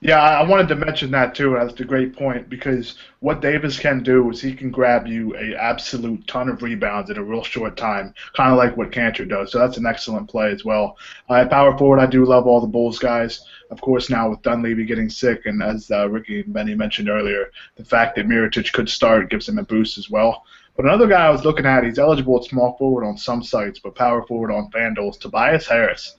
Yeah, I wanted to mention that too. That's a great point, because what Davis can do is he can grab you an absolute ton of rebounds in a real short time, kind of like what Cantor does. So that's an excellent play as well. At power forward, I do love all the Bulls guys. Of course, now with Dunleavy getting sick, and as Ricky and Benny mentioned earlier, the fact that Mirotic could start gives him a boost as well. But another guy I was looking at, he's eligible at small forward on some sites, but power forward on FanDuel, is Tobias Harris.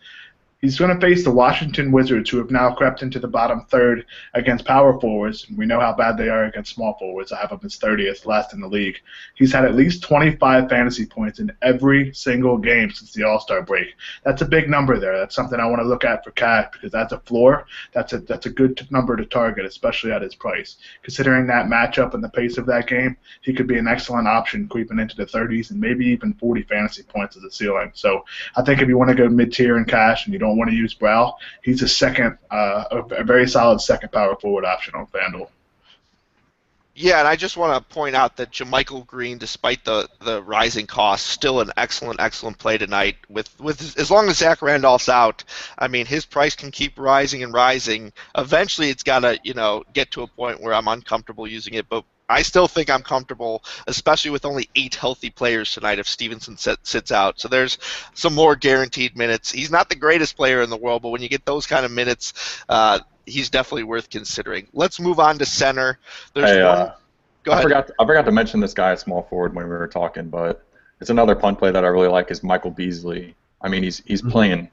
He's going to face the Washington Wizards, who have now crept into the bottom third against power forwards. We know how bad they are against small forwards. I have him as 30th, last in the league. He's had at least 25 fantasy points in every single game since the All-Star break. That's a big number there. That's something I want to look at for cash, because that's a floor. That's a good number to target, especially at his price. Considering that matchup and the pace of that game, he could be an excellent option creeping into the 30s and maybe even 40 fantasy points as a ceiling. So I think if you want to go mid-tier in cash and you don't don't want to use Brow, he's a very solid second power forward option on FanDuel. Yeah, and I just want to point out that JaMychal Green, despite the rising costs, still an excellent play tonight. With as long as Zach Randolph's out, I mean, his price can keep rising and rising. Eventually, it's got to get to a point where I'm uncomfortable using it, but I still think I'm comfortable, especially with only 8 healthy players tonight if Stevenson sits out. So there's some more guaranteed minutes. He's not the greatest player in the world, but when you get those kind of minutes, he's definitely worth considering. Let's move on to center. There's one. Go ahead. I forgot to mention this guy at small forward when we were talking, but it's another punt play that I really like is Michael Beasley. I mean, he's playing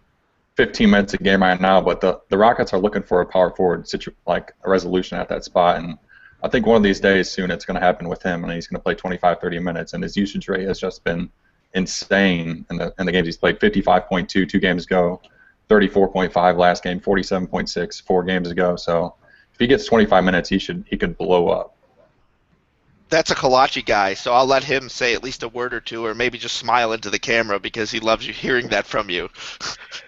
15 minutes a game right now, but the Rockets are looking for a power forward like a resolution at that spot, and I think one of these days soon it's going to happen with him, and he's going to play 25, 30 minutes, and his usage rate has just been insane in the games he's played. 55.2 2 games ago, 34.5 last game, 47.6 4 games ago. So if he gets 25 minutes, he could blow up. That's a Collacchi guy, so I'll let him say at least a word or two, or maybe just smile into the camera because he loves you hearing that from you.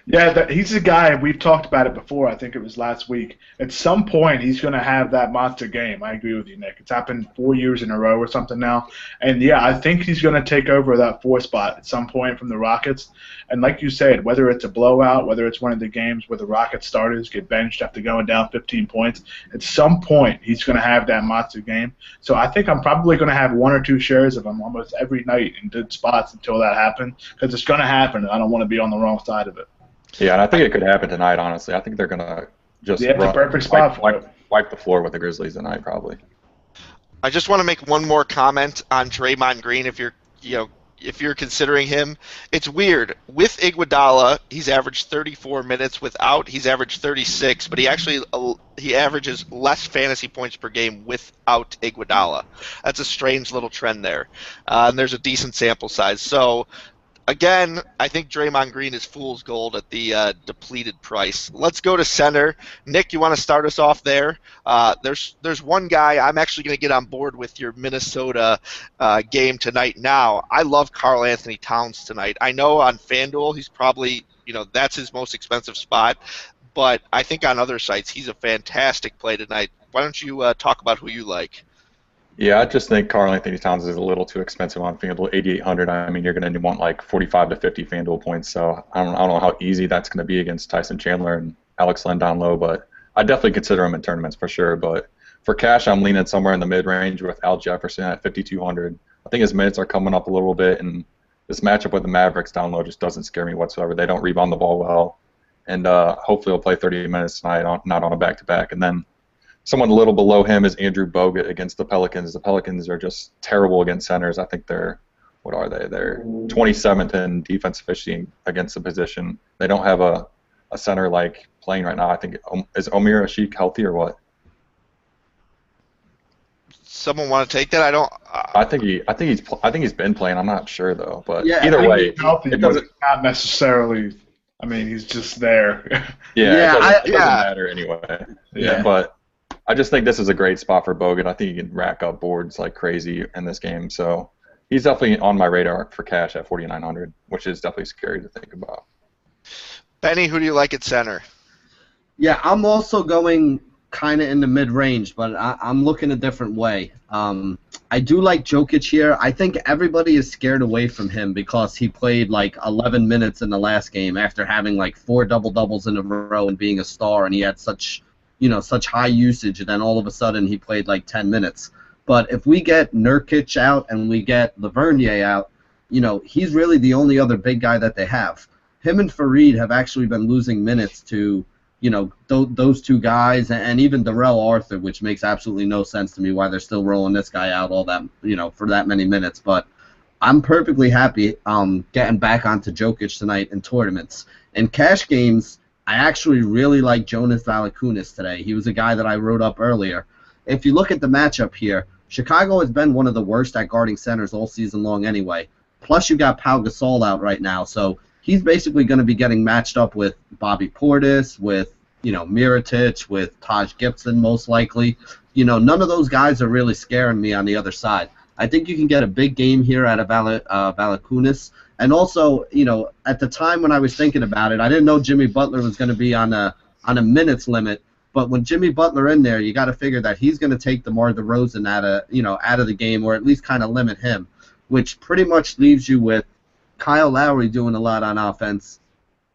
Yeah, he's a guy, we've talked about it before, I think it was last week. At some point, he's going to have that monster game. I agree with you, Nick. It's happened 4 years in a row or something now. And, yeah, I think he's going to take over that 4 spot at some point from the Rockets. And like you said, whether it's a blowout, whether it's one of the games where the Rockets starters get benched after going down 15 points, at some point he's going to have that monster game. So I think I'm probably going to have 1 or 2 shares of him almost every night in good spots until that happens, because it's going to happen, and I don't want to be on the wrong side of it. Yeah, and I think it could happen tonight, honestly. I think they're going to just it's a perfect spot for it. Wipe the floor with the Grizzlies tonight, probably. I just want to make one more comment on Draymond Green. If you're considering him, it's weird. With Iguodala, he's averaged 34 minutes. Without, he's averaged 36. But he averages less fantasy points per game without Iguodala. That's a strange little trend there. And there's a decent sample size. So, again, I think Draymond Green is fool's gold at the depleted price. Let's go to center. Nick, you want to start us off there? There's one guy I'm actually going to get on board with your Minnesota game tonight now. I love Karl Anthony Towns tonight. I know on FanDuel he's probably, that's his most expensive spot, but I think on other sites he's a fantastic play tonight. Why don't you talk about who you like? Yeah, I just think Karl Anthony Towns is a little too expensive on FanDuel. 8,800. I mean, you're going to want like 45 to 50 FanDuel points. So I don't know how easy that's going to be against Tyson Chandler and Alex Len down low, but I definitely consider him in tournaments for sure. But for cash, I'm leaning somewhere in the mid-range with Al Jefferson at 5,200. I think his minutes are coming up a little bit, and this matchup with the Mavericks down low just doesn't scare me whatsoever. They don't rebound the ball well, and hopefully he'll play 30 minutes tonight, not on a back-to-back. And then someone a little below him is Andrew Bogut against the Pelicans. The Pelicans are just terrible against centers. I think they're 27th in defense efficiency against the position. They don't have a center like playing right now. I think is Omer Asik healthy or what? Someone want to take that? I think he's been playing. I'm not sure though. But yeah, either way, healthy, it doesn't. Not necessarily. I mean, he's just there. It doesn't matter anyway. Yeah. But I just think this is a great spot for Bogut. I think he can rack up boards like crazy in this game. So he's definitely on my radar for cash at 4,900, which is definitely scary to think about. Benny, who do you like at center? Yeah, I'm also going kind of in the mid-range, but I'm looking a different way. I do like Jokic here. I think everybody is scared away from him because he played like 11 minutes in the last game after having like 4 double-doubles in a row and being a star, and he had such high usage, and then all of a sudden he played like 10 minutes. But if we get Nurkic out and we get Lavernier out, he's really the only other big guy that they have. Him and Fareed have actually been losing minutes to, those two guys, and even Darrell Arthur, which makes absolutely no sense to me why they're still rolling this guy out all that, for that many minutes. But I'm perfectly happy getting back onto Jokic tonight in tournaments. In cash games, I actually really like Jonas Valanciunas today. He was a guy that I wrote up earlier. If you look at the matchup here, Chicago has been one of the worst at guarding centers all season long anyway. Plus, you got Pau Gasol out right now, so he's basically going to be getting matched up with Bobby Portis, with Mirotic, with Taj Gibson most likely. None of those guys are really scaring me on the other side. I think you can get a big game here out of Valanciunas, And also, at the time when I was thinking about it, I didn't know Jimmy Butler was going to be on a minutes limit. But when Jimmy Butler in there, you got to figure that he's going to take DeMar DeRozan out of the game, or at least kind of limit him, which pretty much leaves you with Kyle Lowry doing a lot on offense.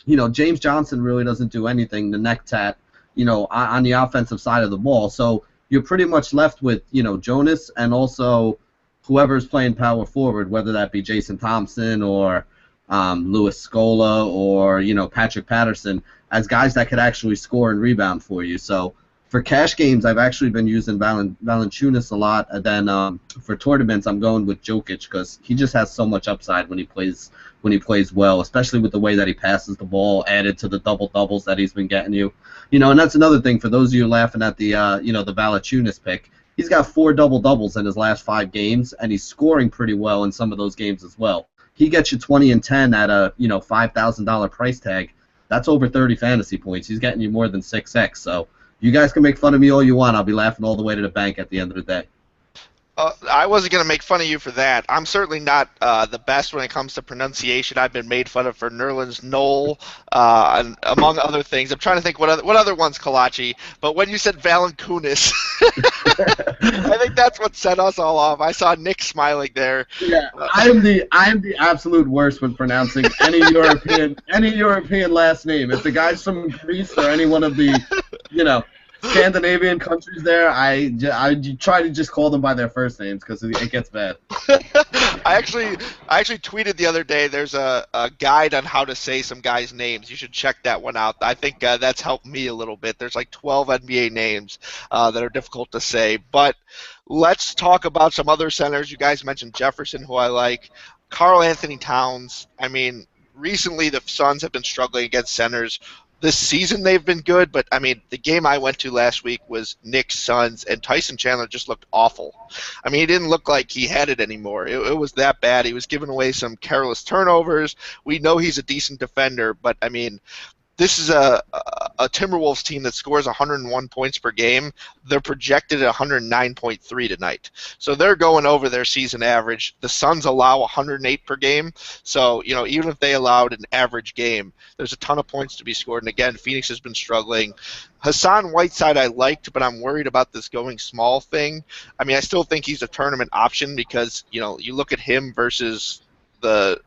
James Johnson really doesn't do anything, the neck tat, on the offensive side of the ball. So you're pretty much left with, Jonas and also whoever's playing power forward, whether that be Jason Thompson or Louis Scola or, Patrick Patterson, as guys that could actually score and rebound for you. So for cash games, I've actually been using Valanciunas a lot. And then for tournaments, I'm going with Jokic because he just has so much upside when he plays well, especially with the way that he passes the ball, added to the double-doubles that he's been getting you. And that's another thing for those of you laughing at the the Valanciunas pick. He's got 4 double-doubles in his last 5 games, and he's scoring pretty well in some of those games as well. He gets you 20 and 10 at a $5,000 price tag. That's over 30 fantasy points. He's getting you more than 6x. So you guys can make fun of me all you want. I'll be laughing all the way to the bank at the end of the day. I wasn't going to make fun of you for that. I'm certainly not the best when it comes to pronunciation. I've been made fun of for Nerlens Noel, and among other things. I'm trying to think what other ones, Collacchi. But when you said Valanciunas, I think that's what set us all off. I saw Nick smiling there. Yeah, I am the absolute worst when pronouncing any European last name. If the guy's from Greece or any one of the, Scandinavian countries there, I try to just call them by their first names because it gets bad. I actually tweeted the other day. There's a guide on how to say some guys' names. You should check that one out. I think that's helped me a little bit. There's like 12 NBA names that are difficult to say. But let's talk about some other centers. You guys mentioned Jefferson, who I like. Karl Anthony Towns. I mean, recently the Suns have been struggling against centers. This season they've been good, but, I mean, the game I went to last week was Knicks Suns, and Tyson Chandler just looked awful. I mean, he didn't look like he had it anymore. It was that bad. He was giving away some careless turnovers. We know he's a decent defender, but, I mean, this is a Timberwolves team that scores 101 points per game. They're projected at 109.3 tonight. So they're going over their season average. The Suns allow 108 per game. So, even if they allowed an average game, there's a ton of points to be scored. And again, Phoenix has been struggling. Hassan Whiteside I liked, but I'm worried about this going small thing. I mean, I still think he's a tournament option because, you look at him versus the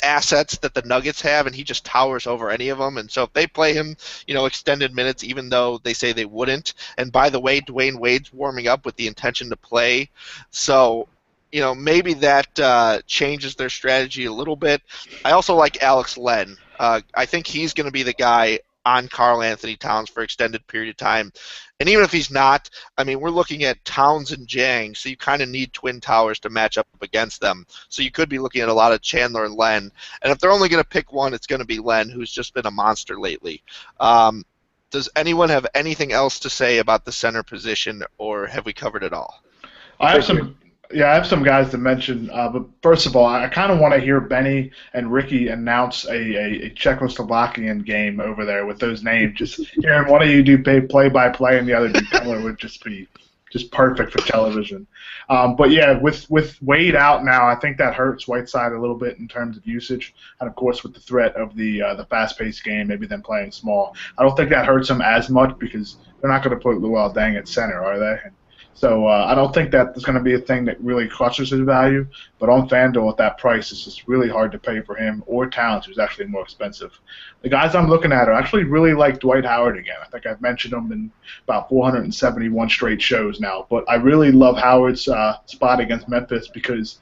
assets that the Nuggets have, and he just towers over any of them. And so if they play him, extended minutes, even though they say they wouldn't. And by the way, Dwayne Wade's warming up with the intention to play. So, maybe that changes their strategy a little bit. I also like Alex Len. I think he's going to be the guy on Karl Anthony Towns for extended period of time. And even if he's not, I mean, we're looking at Towns and Jang, so you kind of need twin towers to match up against them. So you could be looking at a lot of Chandler and Len. And if they're only going to pick one, it's going to be Len, who's just been a monster lately. Does anyone have anything else to say about the center position, or have we covered it all? I have some guys to mention, but first of all, I kind of want to hear Benny and Ricky announce a Czechoslovakian game over there with those names. Just hearing one of you do play-by-play and the other do color would just be just perfect for television. But yeah, with Wade out now, I think that hurts Whiteside a little bit in terms of usage, and of course with the threat of the fast-paced game, maybe them playing small. I don't think that hurts him as much because they're not going to put Luol Deng at center, are they? So I don't think that is going to be a thing that really crushes his value. But on FanDuel at that price, it's just really hard to pay for him or Towns, who's actually more expensive. The guys I'm looking at are actually really like Dwight Howard again. I think I've mentioned him in about 471 straight shows now. But I really love Howard's spot against Memphis because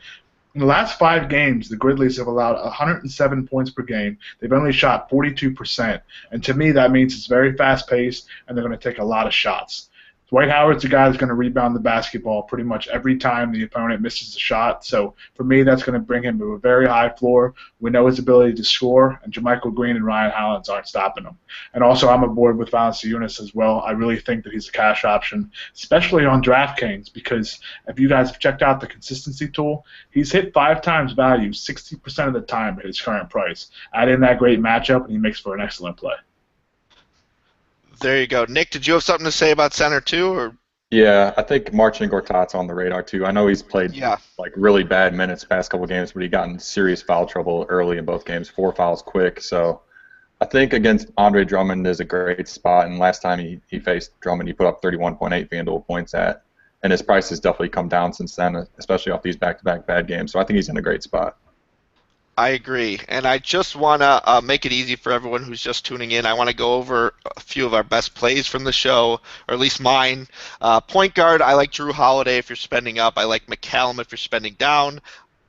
in the last 5 games, the Grizzlies have allowed 107 points per game. They've only shot 42%. And to me, that means it's very fast-paced, and they're going to take a lot of shots. Dwight Howard's the guy that's going to rebound the basketball pretty much every time the opponent misses a shot. So for me, that's going to bring him to a very high floor. We know his ability to score, and JaMychal Green and Ryan Hollins aren't stopping him. And also, I'm aboard with Valanciunas as well. I really think that he's a cash option, especially on DraftKings, because if you guys have checked out the consistency tool, he's hit 5 times value 60% of the time at his current price. Add in that great matchup, and he makes for an excellent play. There you go. Nick, did you have something to say about center too? Or? Yeah, I think Marcin Gortat's on the radar too. I know he's played Yeah. like really bad minutes past couple games, but he got in serious foul trouble early in both games, 4 fouls quick. So I think against Andre Drummond is a great spot. And last time he faced Drummond, he put up 31.8 FanDuel points at, and his price has definitely come down since then, especially off these back-to-back bad games. So I think he's in a great spot. I agree, and I just want to make it easy for everyone who's just tuning in. I want to go over a few of our best plays from the show, or at least mine. Point guard, I like Drew Holiday if you're spending up. I like McCallum if you're spending down.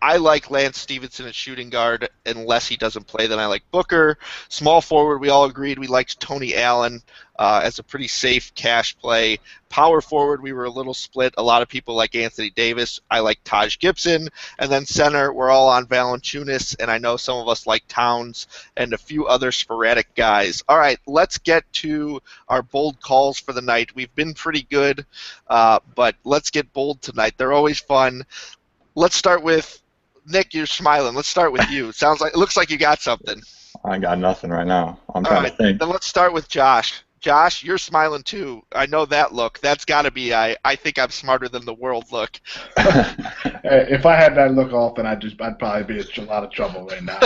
I like Lance Stevenson at shooting guard unless he doesn't play. Then I like Booker. Small forward, we all agreed we liked Tony Allen as a pretty safe cash play. Power forward, we were a little split. A lot of people like Anthony Davis. I like Taj Gibson. And then center, we're all on Valanciunas, and I know some of us like Towns and a few other sporadic guys. All right, let's get to our bold calls for the night. We've been pretty good, but let's get bold tonight. They're always fun. Let's start with Nick. You're smiling. Let's start with you. It looks like you got something. I got nothing right now. I'm trying to think. Then let's start with Josh. Josh, you're smiling too. I know that look. That's got to be I think I'm smarter than the world look. If I had that look often, I'd probably be in a lot of trouble right now.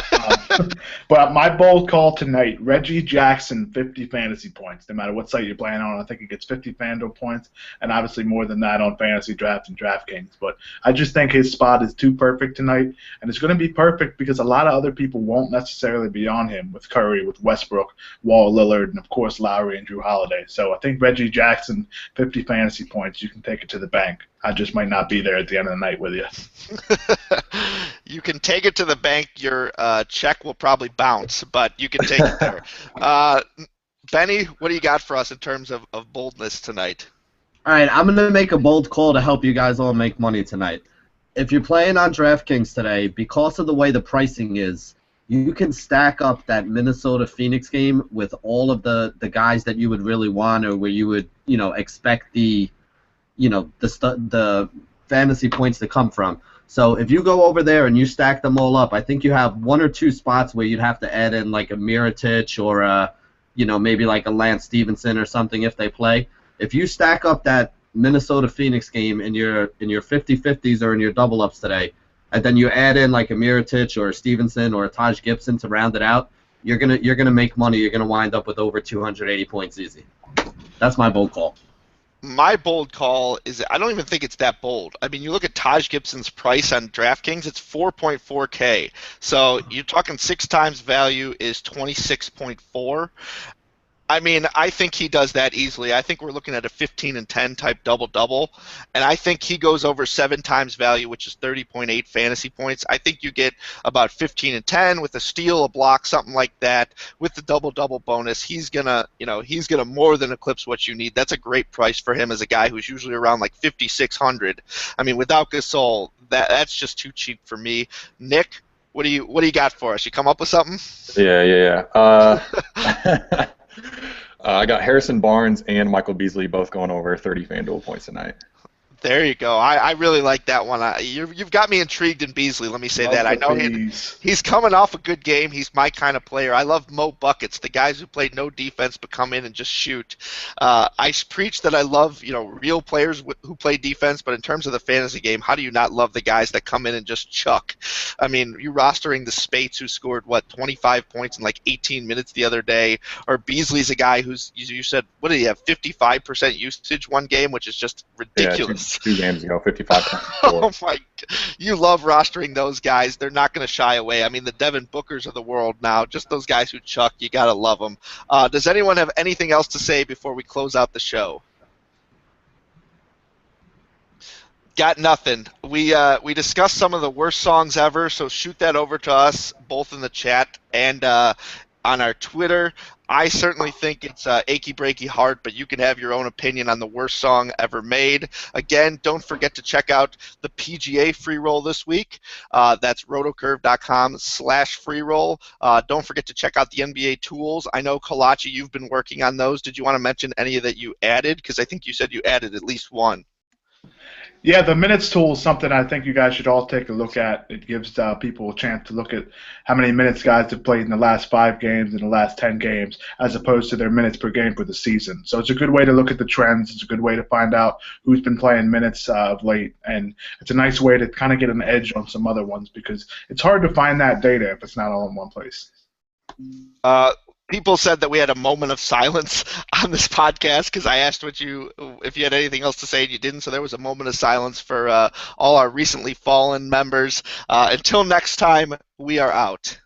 But my bold call tonight, Reggie Jackson, 50 fantasy points. No matter what site you're playing on, I think he gets 50 FanDuel points, and obviously more than that on Fantasy Draft and DraftKings. But I just think his spot is too perfect tonight, and it's going to be perfect because a lot of other people won't necessarily be on him with Curry, with Westbrook, Wall, Lillard, and of course Lowry and Drew Holiday. So I think Reggie Jackson, 50 fantasy points, you can take it to the bank. I just might not be there at the end of the night with you. You can take it to the bank. Your check will probably bounce, but you can take it there. Benny, what do you got for us in terms of boldness tonight? All right, I'm going to make a bold call to help you guys all make money tonight. If you're playing on DraftKings today, because of the way the pricing is, you can stack up that Minnesota-Phoenix game with all of the guys that you would really want, or where you would, expect the fantasy points to come from. So if you go over there and you stack them all up, I think you have one or two spots where you'd have to add in like a Mirotic or maybe like a Lance Stevenson or something if they play. If you stack up that Minnesota-Phoenix game in your 50-50s or in your double-ups today, and then you add in like a Mirotic or a Stevenson or a Taj Gibson to round it out, you're gonna make money. You're gonna wind up with over 280 points easy. That's my bold call. My bold call is I don't even think it's that bold. I mean, you look at Taj Gibson's price on DraftKings, it's 4.4K. So you're talking 6 times value is 26.4. I mean, I think he does that easily. I think we're looking at a 15 and 10 type double-double, and I think he goes over 7 times value, which is 30.8 fantasy points. I think you get about 15 and 10 with a steal, a block, something like that. With the double-double bonus, he's gonna more than eclipse what you need. That's a great price for him as a guy who's usually around like 5,600. I mean, without Gasol, that's just too cheap for me. Nick, what do you got for us? You come up with something? Yeah. I got Harrison Barnes and Michael Beasley both going over 30 FanDuel points tonight. There you go. I really like that one. You've got me intrigued in Beasley. Let me say that. I know he's coming off a good game. He's my kind of player. I love Mo Buckets, the guys who play no defense but come in and just shoot. I preach that I love real players who play defense, but in terms of the fantasy game, how do you not love the guys that come in and just chuck? I mean, you rostering the Spates who scored 25 points in like 18 minutes the other day, or Beasley's a guy who's you said what did he have 55% usage one game, which is just ridiculous. Yeah, 2 games ago, 55. Oh my! You love rostering those guys. They're not going to shy away. I mean, the Devin Bookers of the world now, just those guys who chuck. You got to love them. Does anyone have anything else to say before we close out the show? Got nothing. We discussed some of the worst songs ever, so shoot that over to us, both in the chat and on our Twitter. I certainly think it's Achy Breaky Heart, but you can have your own opinion on the worst song ever made. Again, don't forget to check out the PGA free roll this week. That's rotocurve.com/free roll. Don't forget to check out the NBA tools. I know, Collacchi, you've been working on those. Did you want to mention any that you added? Because I think you said you added at least one. Yeah, the minutes tool is something I think you guys should all take a look at. It gives people a chance to look at how many minutes guys have played in the last 5 games and the last 10 games, as opposed to their minutes per game for the season. So it's a good way to look at the trends. It's a good way to find out who's been playing minutes of late, and it's a nice way to kind of get an edge on some other ones because it's hard to find that data if it's not all in one place. People said that we had a moment of silence on this podcast because I asked if you had anything else to say and you didn't. So there was a moment of silence for all our recently fallen members. Until next time, we are out.